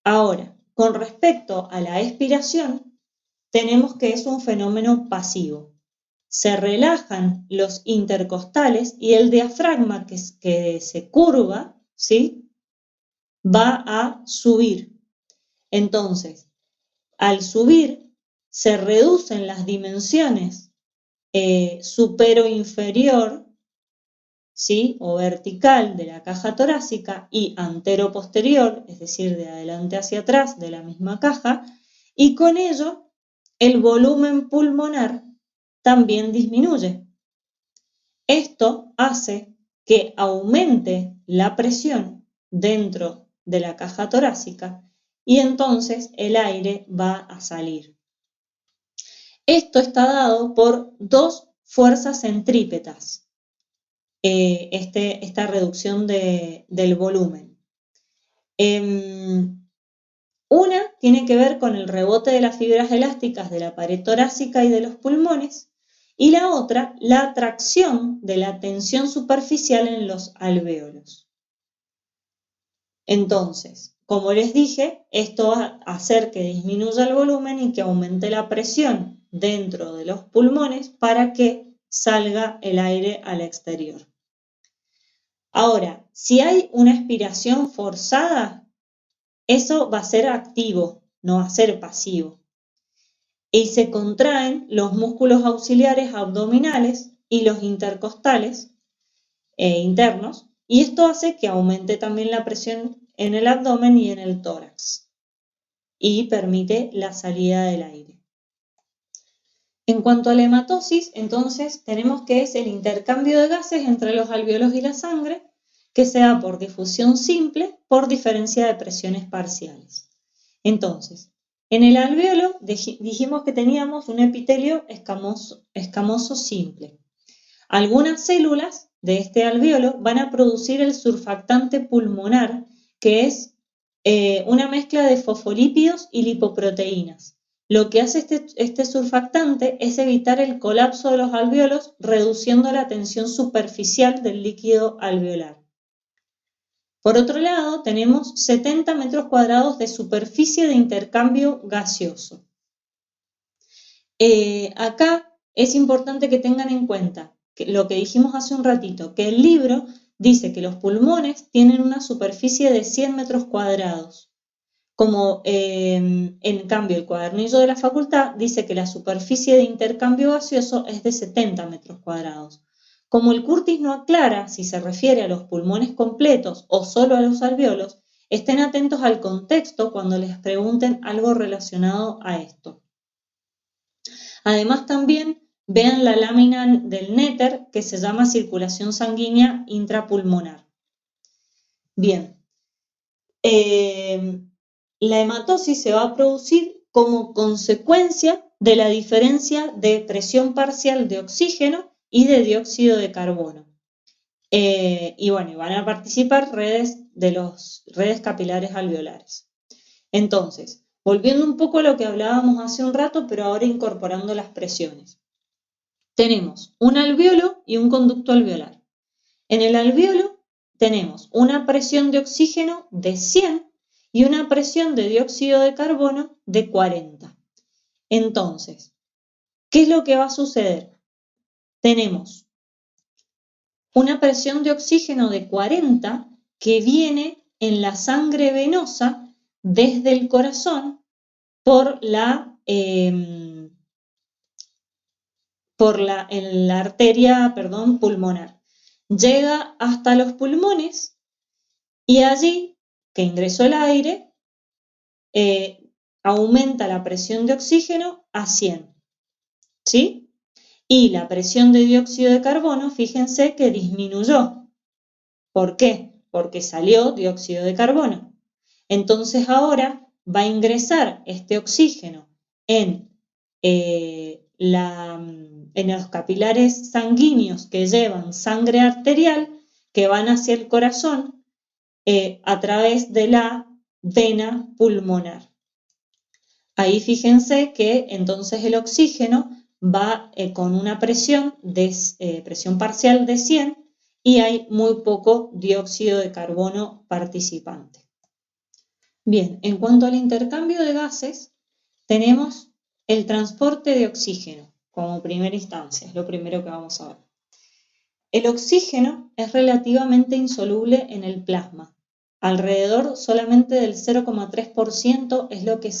ahora, con respecto a la expiración, tenemos que es un fenómeno pasivo. Se relajan los intercostales y el diafragma que se curva, ¿sí? Va a subir. Entonces, al subir, se reducen las dimensiones supero-inferior, ¿sí? O vertical de la caja torácica y antero-posterior, es decir, de adelante hacia atrás de la misma caja, y con ello el volumen pulmonar también disminuye. Esto hace que aumente la presión dentro de la caja torácica y entonces el aire va a salir. Esto está dado por dos fuerzas centrípetas, esta reducción del volumen. Una tiene que ver con el rebote de las fibras elásticas de la pared torácica y de los pulmones, y la otra, la atracción de la tensión superficial en los alvéolos. Entonces, como les dije, esto va a hacer que disminuya el volumen y que aumente la presión dentro de los pulmones para que salga el aire al exterior. Ahora, si hay una expiración forzada, eso va a ser activo, no va a ser pasivo. Y se contraen los músculos auxiliares abdominales y los intercostales internos, y esto hace que aumente también la presión en el abdomen y en el tórax, y permite la salida del aire. En cuanto a la hematosis, entonces tenemos que es el intercambio de gases entre los alvéolos y la sangre, que se da por difusión simple por diferencia de presiones parciales. Entonces, en el alvéolo dijimos que teníamos un epitelio escamoso simple. Algunas células de este alvéolo van a producir el surfactante pulmonar, que es una mezcla de fosfolípidos y lipoproteínas. Lo que hace este surfactante es evitar el colapso de los alvéolos, reduciendo la tensión superficial del líquido alveolar. Por otro lado, tenemos 70 metros cuadrados de superficie de intercambio gaseoso. Acá es importante que tengan en cuenta lo que dijimos hace un ratito, que el libro dice que los pulmones tienen una superficie de 100 metros cuadrados. Como en cambio el cuadernillo de la facultad dice que la superficie de intercambio gaseoso es de 70 metros cuadrados. Como el Curtis no aclara si se refiere a los pulmones completos o solo a los alvéolos, estén atentos al contexto cuando les pregunten algo relacionado a esto. Además también vean la lámina del néter que se llama circulación sanguínea intrapulmonar. Bien. La hematosis se va a producir como consecuencia de la diferencia de presión parcial de oxígeno y de dióxido de carbono. Y bueno, van a participar redes capilares alveolares. Entonces, volviendo un poco a lo que hablábamos hace un rato, pero ahora incorporando las presiones. Tenemos un alvéolo y un conducto alveolar. En el alvéolo tenemos una presión de oxígeno de 100 y una presión de dióxido de carbono de 40. Entonces, ¿qué es lo que va a suceder? Tenemos una presión de oxígeno de 40 que viene en la sangre venosa desde el corazón por la arteria, pulmonar. Llega hasta los pulmones y allí, que ingresó el aire, aumenta la presión de oxígeno a 100, ¿sí? Y la presión de dióxido de carbono, fíjense que disminuyó. ¿Por qué? Porque salió dióxido de carbono. Entonces ahora va a ingresar este oxígeno en los capilares sanguíneos que llevan sangre arterial, que van hacia el corazón a través de la vena pulmonar. Ahí fíjense que entonces el oxígeno va con una presión parcial de 100 y hay muy poco dióxido de carbono participante. Bien, en cuanto al intercambio de gases, tenemos el transporte de oxígeno como primera instancia, es lo primero que vamos a ver. El oxígeno es relativamente insoluble en el plasma. Alrededor solamente del 0,3% es lo que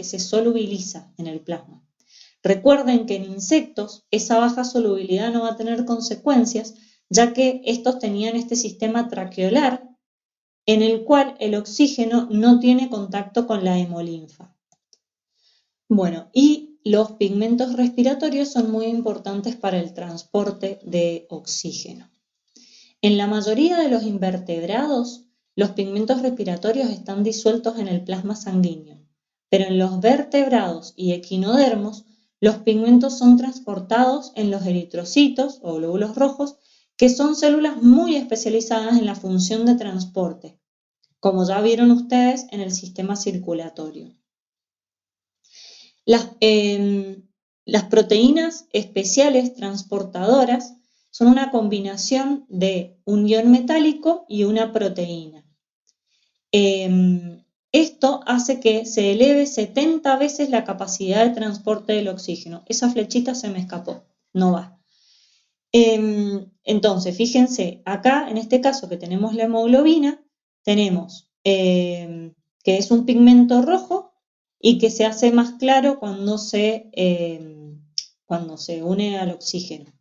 se solubiliza en el plasma. Recuerden que en insectos esa baja solubilidad no va a tener consecuencias, ya que estos tenían este sistema traqueolar en el cual el oxígeno no tiene contacto con la hemolinfa. Bueno, y los pigmentos respiratorios son muy importantes para el transporte de oxígeno. En la mayoría de los invertebrados, los pigmentos respiratorios están disueltos en el plasma sanguíneo, pero en los vertebrados y equinodermos, los pigmentos son transportados en los eritrocitos o glóbulos rojos, que son células muy especializadas en la función de transporte, como ya vieron ustedes en el sistema circulatorio. Las proteínas especiales transportadoras son una combinación de un ion metálico y una proteína. Esto hace que se eleve 70 veces la capacidad de transporte del oxígeno. Esa flechita se me escapó, no va. Entonces, fíjense, acá en este caso que tenemos la hemoglobina, tenemos que es un pigmento rojo y que se hace más claro cuando se une al oxígeno.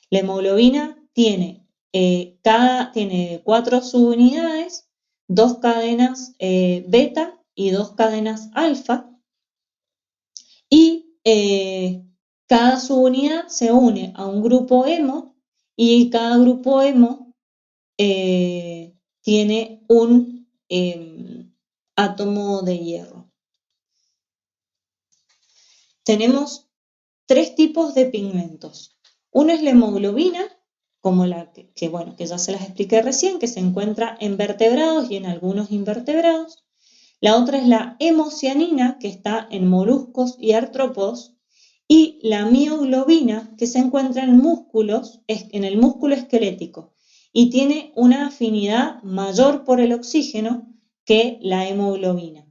La hemoglobina tiene 4 subunidades, 2 cadenas beta y 2 cadenas alfa, y cada subunidad se une a un grupo hemo y cada grupo hemo tiene un átomo de hierro. Tenemos 3 tipos de pigmentos. Uno es la hemoglobina, como la que ya se las expliqué recién, que se encuentra en vertebrados y en algunos invertebrados. La otra es la hemocianina, que está en moluscos y artrópodos, y la mioglobina, que se encuentra en el músculo esquelético, y tiene una afinidad mayor por el oxígeno que la hemoglobina.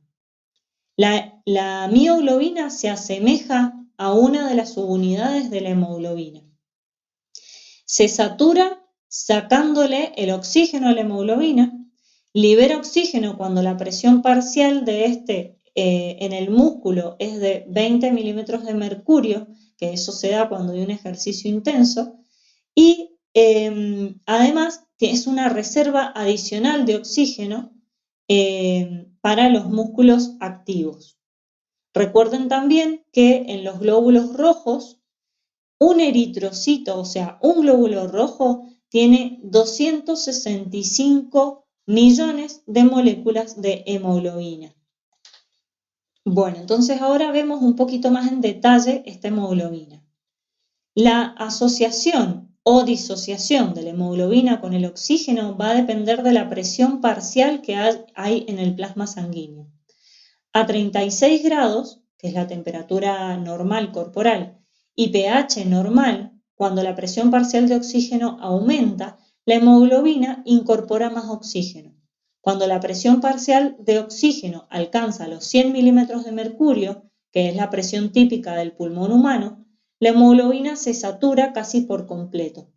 La mioglobina se asemeja a una de las subunidades de la hemoglobina. Se satura sacándole el oxígeno a la hemoglobina, libera oxígeno cuando la presión parcial de en el músculo es de 20 milímetros de mercurio, que eso se da cuando hay un ejercicio intenso, y además es una reserva adicional de oxígeno para los músculos activos. Recuerden también que en los glóbulos rojos, un eritrocito, o sea, un glóbulo rojo, tiene 265 millones de moléculas de hemoglobina. Bueno, entonces ahora vemos un poquito más en detalle esta hemoglobina. La asociación o disociación de la hemoglobina con el oxígeno va a depender de la presión parcial que hay en el plasma sanguíneo. A 36 grados, que es la temperatura normal corporal, y pH normal, cuando la presión parcial de oxígeno aumenta, la hemoglobina incorpora más oxígeno. Cuando la presión parcial de oxígeno alcanza los 100 milímetros de mercurio, que es la presión típica del pulmón humano, la hemoglobina se satura casi por completo.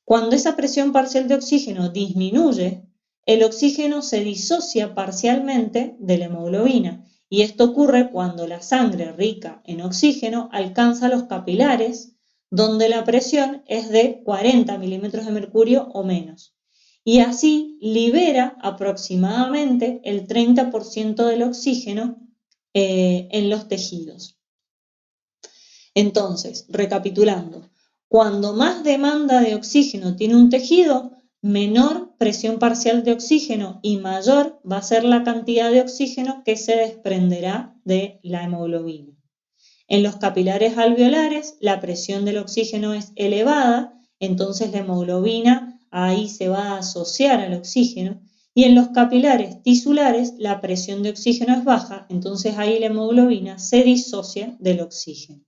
Cuando esa presión parcial de oxígeno disminuye, el oxígeno se disocia parcialmente de la hemoglobina, y esto ocurre cuando la sangre rica en oxígeno alcanza los capilares, donde la presión es de 40 milímetros de mercurio o menos, y así libera aproximadamente el 30% del oxígeno en los tejidos. Entonces, recapitulando, cuando más demanda de oxígeno tiene un tejido, menor presión parcial de oxígeno y mayor va a ser la cantidad de oxígeno que se desprenderá de la hemoglobina. En los capilares alveolares la presión del oxígeno es elevada, entonces la hemoglobina ahí se va a asociar al oxígeno, y en los capilares tisulares la presión de oxígeno es baja, entonces ahí la hemoglobina se disocia del oxígeno.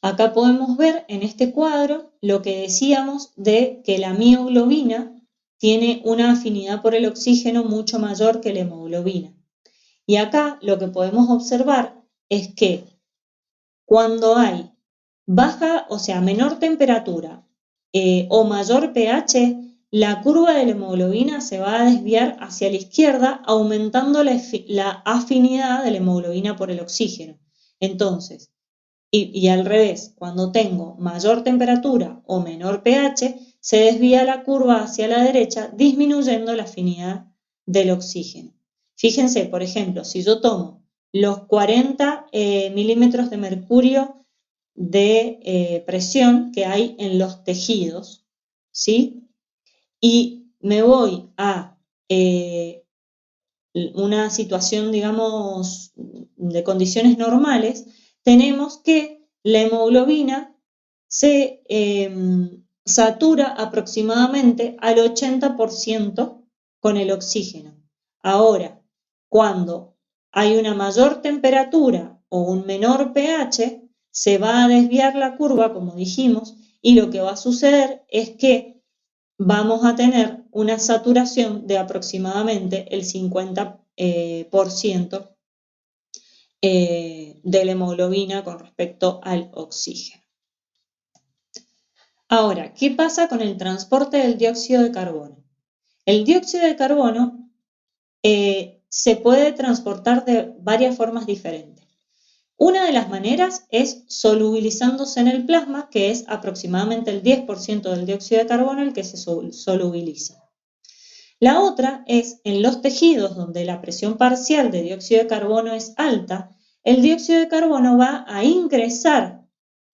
Acá podemos ver en este cuadro lo que decíamos de que la mioglobina tiene una afinidad por el oxígeno mucho mayor que la hemoglobina. Y acá lo que podemos observar es que cuando hay menor temperatura o mayor pH, la curva de la hemoglobina se va a desviar hacia la izquierda, aumentando la afinidad de la hemoglobina por el oxígeno. Entonces, y al revés, cuando tengo mayor temperatura o menor pH, se desvía la curva hacia la derecha, disminuyendo la afinidad del oxígeno. Fíjense, por ejemplo, si yo tomo los 40 milímetros de mercurio de presión que hay en los tejidos, ¿sí? Y me voy a una situación, digamos, de condiciones normales, tenemos que la hemoglobina se satura aproximadamente al 80% con el oxígeno. Ahora, cuando hay una mayor temperatura o un menor pH, se va a desviar la curva, como dijimos, y lo que va a suceder es que vamos a tener una saturación de aproximadamente el 50% de la hemoglobina con respecto al oxígeno. Ahora, ¿qué pasa con el transporte del dióxido de carbono? El dióxido de carbono se puede transportar de varias formas diferentes. Una de las maneras es solubilizándose en el plasma, que es aproximadamente el 10% del dióxido de carbono el que se solubiliza. La otra es en los tejidos donde la presión parcial de dióxido de carbono es alta, el dióxido de carbono va a ingresar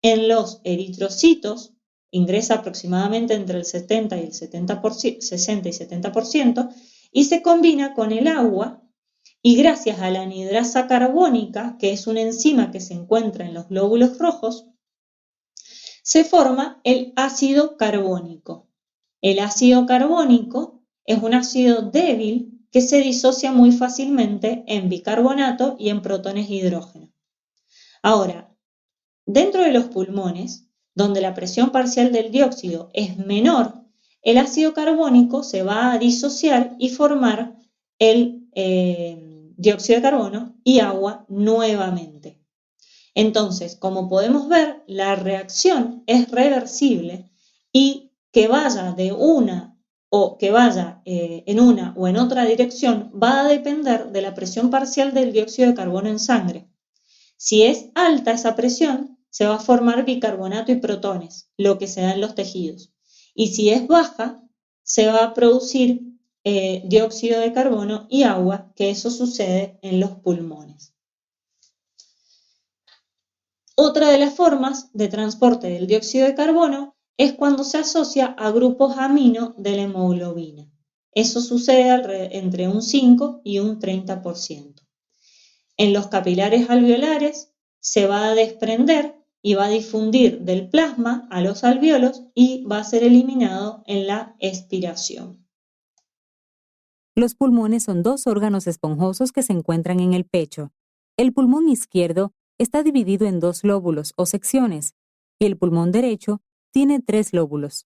en los eritrocitos, ingresa aproximadamente entre el 60 y el 70%, y se combina con el agua, y gracias a la anhidrasa carbónica, que es una enzima que se encuentra en los glóbulos rojos, se forma el ácido carbónico. El ácido carbónico es un ácido débil que se disocia muy fácilmente en bicarbonato y en protones hidrógeno. Ahora, dentro de los pulmones, donde la presión parcial del dióxido es menor, el ácido carbónico se va a disociar y formar el dióxido de carbono y agua nuevamente. Entonces, como podemos ver, la reacción es reversible y que vaya de una o que vaya en una o en otra dirección va a depender de la presión parcial del dióxido de carbono en sangre. Si es alta esa presión, se va a formar bicarbonato y protones, lo que se da en los tejidos. Y si es baja, se va a producir dióxido de carbono y agua, que eso sucede en los pulmones. Otra de las formas de transporte del dióxido de carbono es cuando se asocia a grupos amino de la hemoglobina. Eso sucede entre un 5 y un 30%. En los capilares alveolares se va a desprender y va a difundir del plasma a los alvéolos y va a ser eliminado en la expiración. Los pulmones son dos órganos esponjosos que se encuentran en el pecho. El pulmón izquierdo está dividido en dos lóbulos o secciones y el pulmón derecho tiene 3 lóbulos.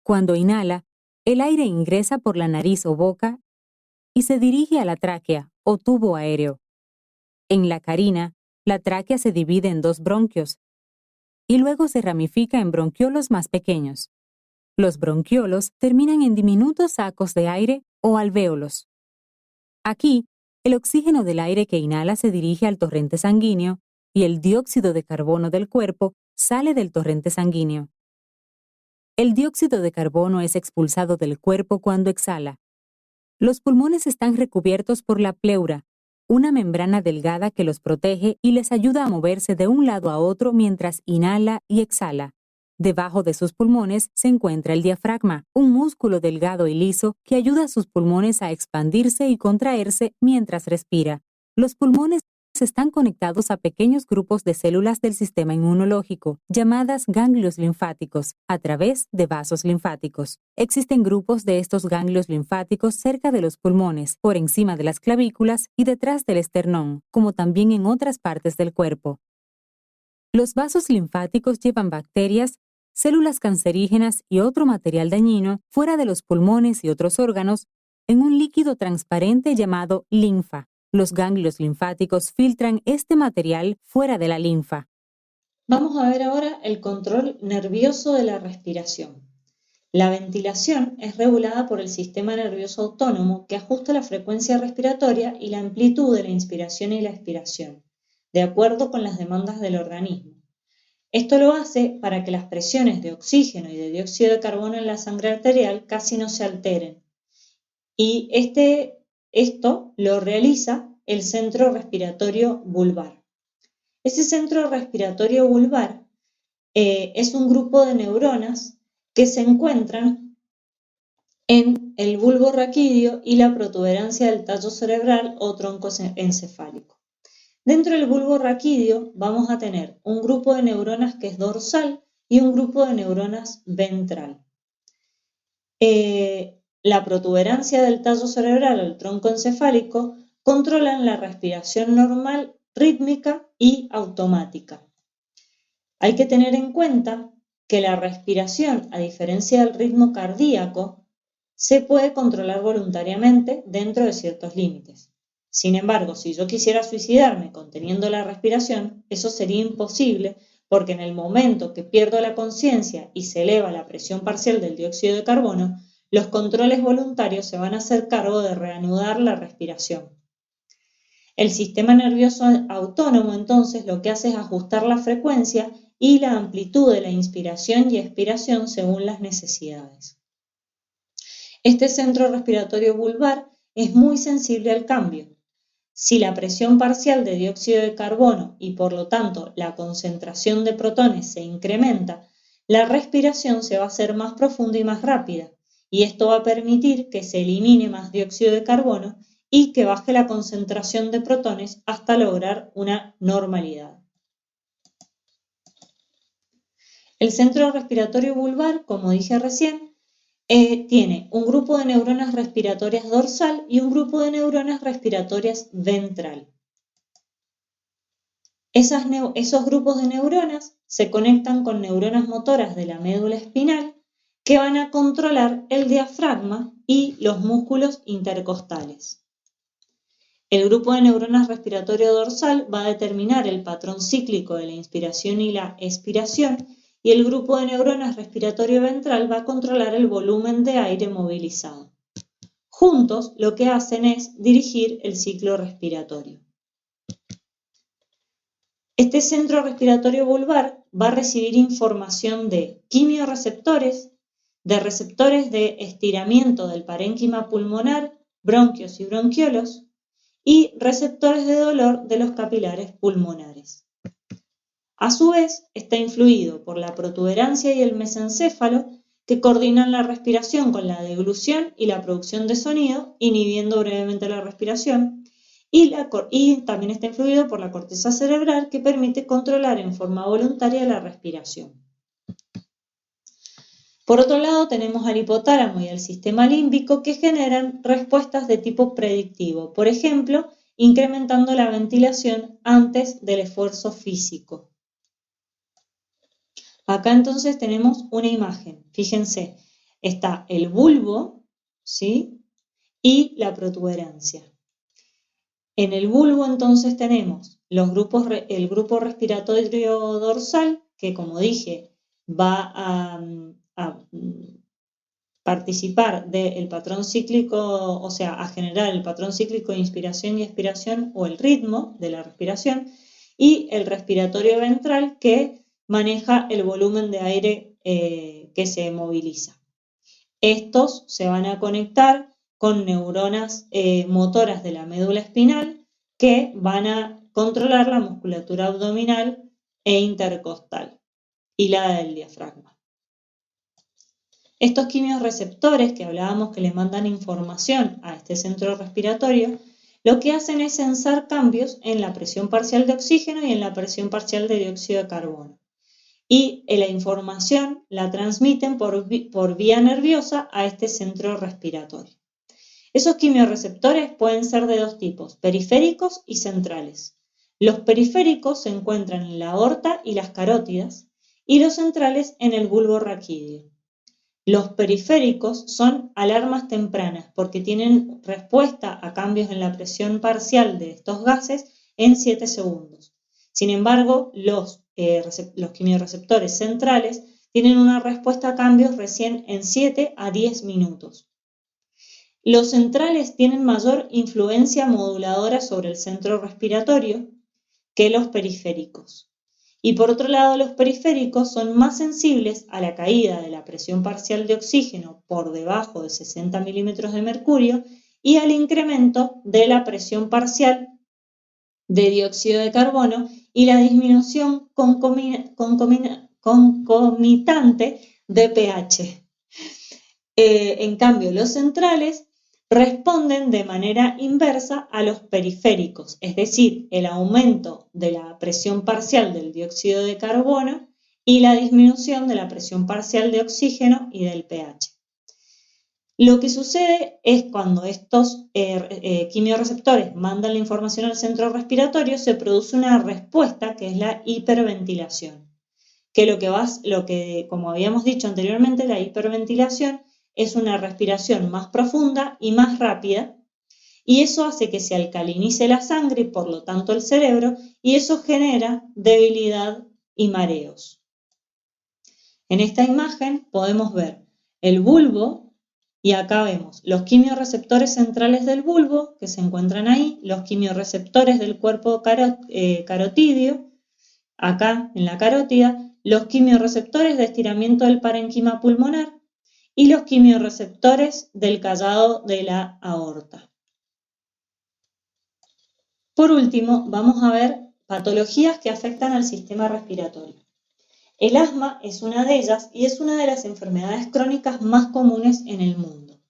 Cuando inhala, el aire ingresa por la nariz o boca y se dirige a la tráquea o tubo aéreo. En la carina, la tráquea se divide en 2 bronquios y luego se ramifica en bronquiolos más pequeños. Los bronquiolos terminan en diminutos sacos de aire o alvéolos. Aquí, el oxígeno del aire que inhala se dirige al torrente sanguíneo y el dióxido de carbono del cuerpo sale del torrente sanguíneo. El dióxido de carbono es expulsado del cuerpo cuando exhala. Los pulmones están recubiertos por la pleura, una membrana delgada que los protege y les ayuda a moverse de un lado a otro mientras inhala y exhala. Debajo de sus pulmones se encuentra el diafragma, un músculo delgado y liso que ayuda a sus pulmones a expandirse y contraerse mientras respira. Los pulmones están conectados a pequeños grupos de células del sistema inmunológico, llamadas ganglios linfáticos, a través de vasos linfáticos. Existen grupos de estos ganglios linfáticos cerca de los pulmones, por encima de las clavículas y detrás del esternón, como también en otras partes del cuerpo. Los vasos linfáticos llevan bacterias, células cancerígenas y otro material dañino fuera de los pulmones y otros órganos en un líquido transparente llamado linfa. Los ganglios linfáticos filtran este material fuera de la linfa. Vamos a ver ahora el control nervioso de la respiración. La ventilación es regulada por el sistema nervioso autónomo que ajusta la frecuencia respiratoria y la amplitud de la inspiración y la expiración, de acuerdo con las demandas del organismo. Esto lo hace para que las presiones de oxígeno y de dióxido de carbono en la sangre arterial casi no se alteren. Y esto lo realiza el centro respiratorio vulvar. Ese centro respiratorio vulvar es un grupo de neuronas que se encuentran en el bulbo raquídeo y la protuberancia del tallo cerebral o tronco encefálico. Dentro del bulbo raquídeo vamos a tener un grupo de neuronas que es dorsal y un grupo de neuronas ventral. La protuberancia del tallo cerebral o el tronco encefálico controlan la respiración normal, rítmica y automática. Hay que tener en cuenta que la respiración, a diferencia del ritmo cardíaco, se puede controlar voluntariamente dentro de ciertos límites. Sin embargo, si yo quisiera suicidarme conteniendo la respiración, eso sería imposible porque en el momento que pierdo la conciencia y se eleva la presión parcial del dióxido de carbono, los controles voluntarios se van a hacer cargo de reanudar la respiración. El sistema nervioso autónomo entonces lo que hace es ajustar la frecuencia y la amplitud de la inspiración y expiración según las necesidades. Este centro respiratorio vulvar es muy sensible al cambio. Si la presión parcial de dióxido de carbono y por lo tanto la concentración de protones se incrementa, la respiración se va a hacer más profunda y más rápida, y esto va a permitir que se elimine más dióxido de carbono y que baje la concentración de protones hasta lograr una normalidad. El centro respiratorio vulvar, como dije recién, tiene un grupo de neuronas respiratorias dorsal y un grupo de neuronas respiratorias ventral. Esos grupos de neuronas se conectan con neuronas motoras de la médula espinal que van a controlar el diafragma y los músculos intercostales. El grupo de neuronas respiratorio dorsal va a determinar el patrón cíclico de la inspiración y la expiración, y el grupo de neuronas respiratorio ventral va a controlar el volumen de aire movilizado. Juntos lo que hacen es dirigir el ciclo respiratorio. Este centro respiratorio vulvar va a recibir información de quimiorreceptores, de receptores de estiramiento del parénquima pulmonar, bronquios y bronquiolos, y receptores de dolor de los capilares pulmonares. A su vez, está influido por la protuberancia y el mesencéfalo, que coordinan la respiración con la deglución y la producción de sonido, inhibiendo brevemente la respiración, y también está influido por la corteza cerebral, que permite controlar en forma voluntaria la respiración. Por otro lado, tenemos al hipotálamo y al sistema límbico, que generan respuestas de tipo predictivo, por ejemplo, incrementando la ventilación antes del esfuerzo físico. Acá entonces tenemos una imagen, fíjense, está el bulbo, ¿sí?, y la protuberancia. En el bulbo entonces tenemos el grupo respiratorio dorsal, que como dije va a participar del patrón cíclico, o sea, a generar el patrón cíclico de inspiración y expiración o el ritmo de la respiración, y el respiratorio ventral, que maneja el volumen de aire que se moviliza. Estos se van a conectar con neuronas motoras de la médula espinal, que van a controlar la musculatura abdominal e intercostal y la del diafragma. Estos quimiorreceptores que hablábamos que le mandan información a este centro respiratorio, lo que hacen es sensar cambios en la presión parcial de oxígeno y en la presión parcial de dióxido de carbono. Y la información la transmiten por vía nerviosa a este centro respiratorio. Esos quimiorreceptores pueden ser de dos tipos, periféricos y centrales. Los periféricos se encuentran en la aorta y las carótidas, y los centrales en el bulbo raquídeo. Los periféricos son alarmas tempranas porque tienen respuesta a cambios en la presión parcial de estos gases en 7 segundos. Sin embargo, los quimiorreceptores centrales tienen una respuesta a cambios recién en 7 a 10 minutos. Los centrales tienen mayor influencia moduladora sobre el centro respiratorio que los periféricos. Y por otro lado, los periféricos son más sensibles a la caída de la presión parcial de oxígeno por debajo de 60 milímetros de mercurio y al incremento de la presión parcial de dióxido de carbono y la disminución concomitante de pH. En cambio, los centrales responden de manera inversa a los periféricos, es decir, el aumento de la presión parcial del dióxido de carbono y la disminución de la presión parcial de oxígeno y del pH. Lo que sucede es cuando estos quimiorreceptores mandan la información al centro respiratorio, se produce una respuesta que es la hiperventilación, que como habíamos dicho anteriormente, la hiperventilación es una respiración más profunda y más rápida, y eso hace que se alcalinice la sangre y por lo tanto el cerebro, y eso genera debilidad y mareos. En esta imagen podemos ver el bulbo, y acá vemos los quimiorreceptores centrales del bulbo, que se encuentran ahí, los quimiorreceptores del cuerpo carotídeo, acá en la carótida, los quimiorreceptores de estiramiento del parénquima pulmonar, y los quimiorreceptores del callado de la aorta. Por último, vamos a ver patologías que afectan al sistema respiratorio. El asma es una de ellas y es una de las enfermedades crónicas más comunes en el mundo.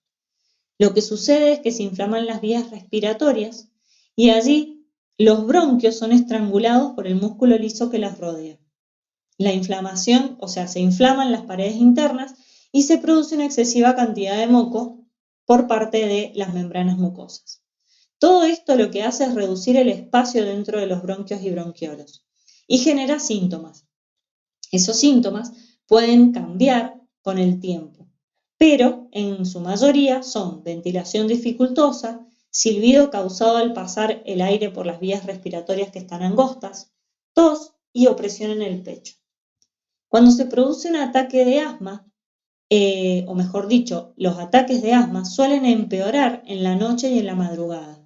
Lo que sucede es que se inflaman las vías respiratorias y allí los bronquios son estrangulados por el músculo liso que las rodea. la inflamación, o sea, se inflaman las paredes internas y se produce una excesiva cantidad de moco por parte de las membranas mucosas. Todo esto lo que hace es reducir el espacio dentro de los bronquios y bronquiolos y genera síntomas. Esos síntomas pueden cambiar con el tiempo, pero en su mayoría son ventilación dificultosa, silbido causado al pasar el aire por las vías respiratorias que están angostas, tos y opresión en el pecho. Cuando se produce un ataque de asma, o mejor dicho, los ataques de asma suelen empeorar en la noche y en la madrugada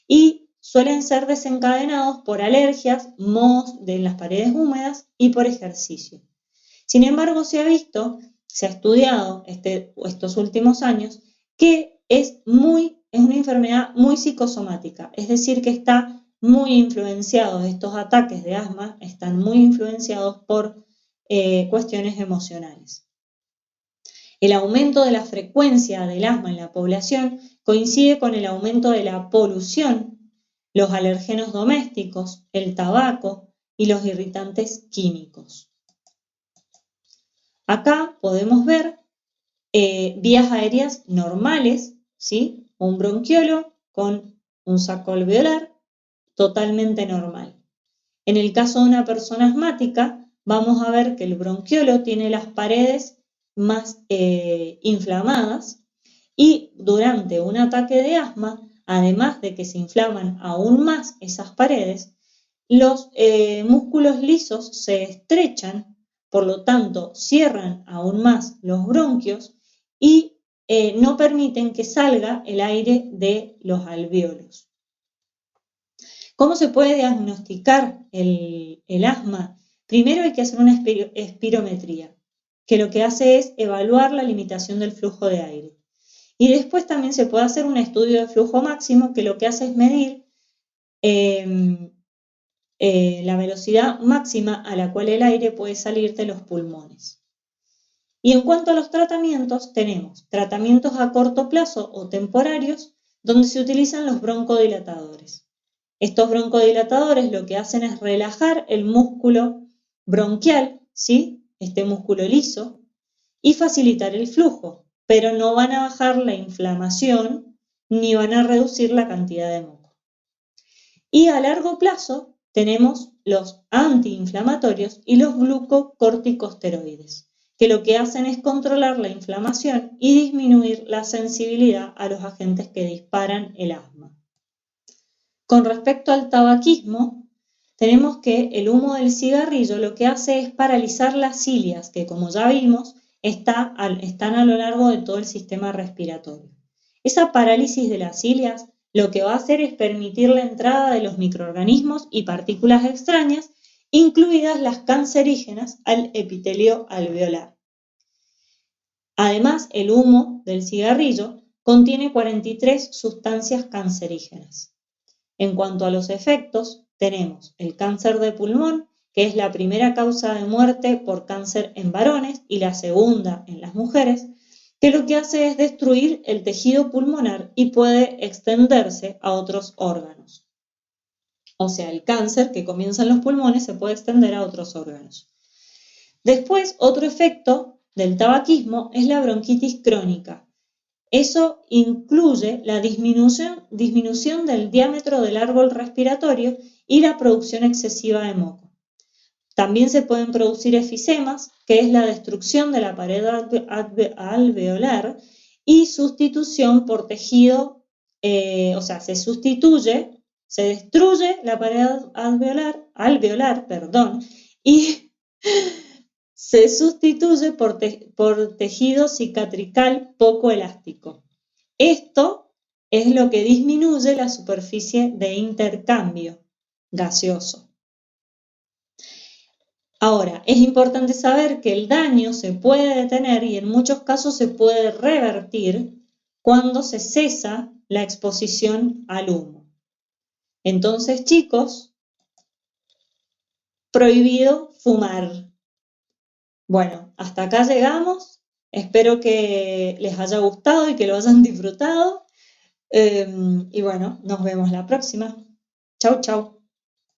y suelen ser desencadenados por alergias, mohos en las paredes húmedas y por ejercicio. Sin embargo, se ha estudiado estos últimos años que es una enfermedad muy psicosomática, es decir, que está muy influenciado, estos ataques de asma están muy influenciados por cuestiones emocionales. El aumento de la frecuencia del asma en la población coincide con el aumento de la polución, los alergenos domésticos, el tabaco y los irritantes químicos. Acá podemos ver vías aéreas normales, ¿sí? Un bronquiolo con un saco alveolar totalmente normal. En el caso de una persona asmática, vamos a ver que el bronquiolo tiene las paredes más inflamadas y durante un ataque de asma, además de que se inflaman aún más esas paredes, los músculos lisos se estrechan, por lo tanto cierran aún más los bronquios y no permiten que salga el aire de los alvéolos. ¿Cómo se puede diagnosticar el asma? Primero hay que hacer una espirometría, que lo que hace es evaluar la limitación del flujo de aire. Y después también se puede hacer un estudio de flujo máximo, que lo que hace es medir la velocidad máxima a la cual el aire puede salir de los pulmones. Y en cuanto a los tratamientos, tenemos tratamientos a corto plazo o temporarios, donde se utilizan los broncodilatadores. Estos broncodilatadores lo que hacen es relajar el músculo bronquial, ¿sí? Este músculo liso, y facilitar el flujo, pero no van a bajar la inflamación ni van a reducir la cantidad de moco. Y a largo plazo tenemos los antiinflamatorios y los glucocorticosteroides, que lo que hacen es controlar la inflamación y disminuir la sensibilidad a los agentes que disparan el asma. Con respecto al tabaquismo, tenemos que el humo del cigarrillo lo que hace es paralizar las cilias, que como ya vimos, están a lo largo de todo el sistema respiratorio. Esa parálisis de las cilias lo que va a hacer es permitir la entrada de los microorganismos y partículas extrañas, incluidas las cancerígenas, al epitelio alveolar. Además, el humo del cigarrillo contiene 43 sustancias cancerígenas. En cuanto a los efectos, tenemos el cáncer de pulmón, que es la primera causa de muerte por cáncer en varones y la segunda en las mujeres, que lo que hace es destruir el tejido pulmonar y puede extenderse a otros órganos. O sea, el cáncer que comienza en los pulmones se puede extender a otros órganos. Después, otro efecto del tabaquismo es la bronquitis crónica. Eso incluye la disminución del diámetro del árbol respiratorio y la producción excesiva de moco. También se pueden producir efisemas, que es la destrucción de la pared alveolar y sustitución por tejido, se destruye la pared alveolar, y se sustituye por tejido cicatrical poco elástico. Esto es lo que disminuye la superficie de intercambio gaseoso. Ahora, es importante saber que el daño se puede detener y en muchos casos se puede revertir cuando se cesa la exposición al humo. Entonces, chicos, prohibido fumar. Bueno, hasta acá llegamos. Espero que les haya gustado y que lo hayan disfrutado. Y bueno, nos vemos la próxima. Chau, chau.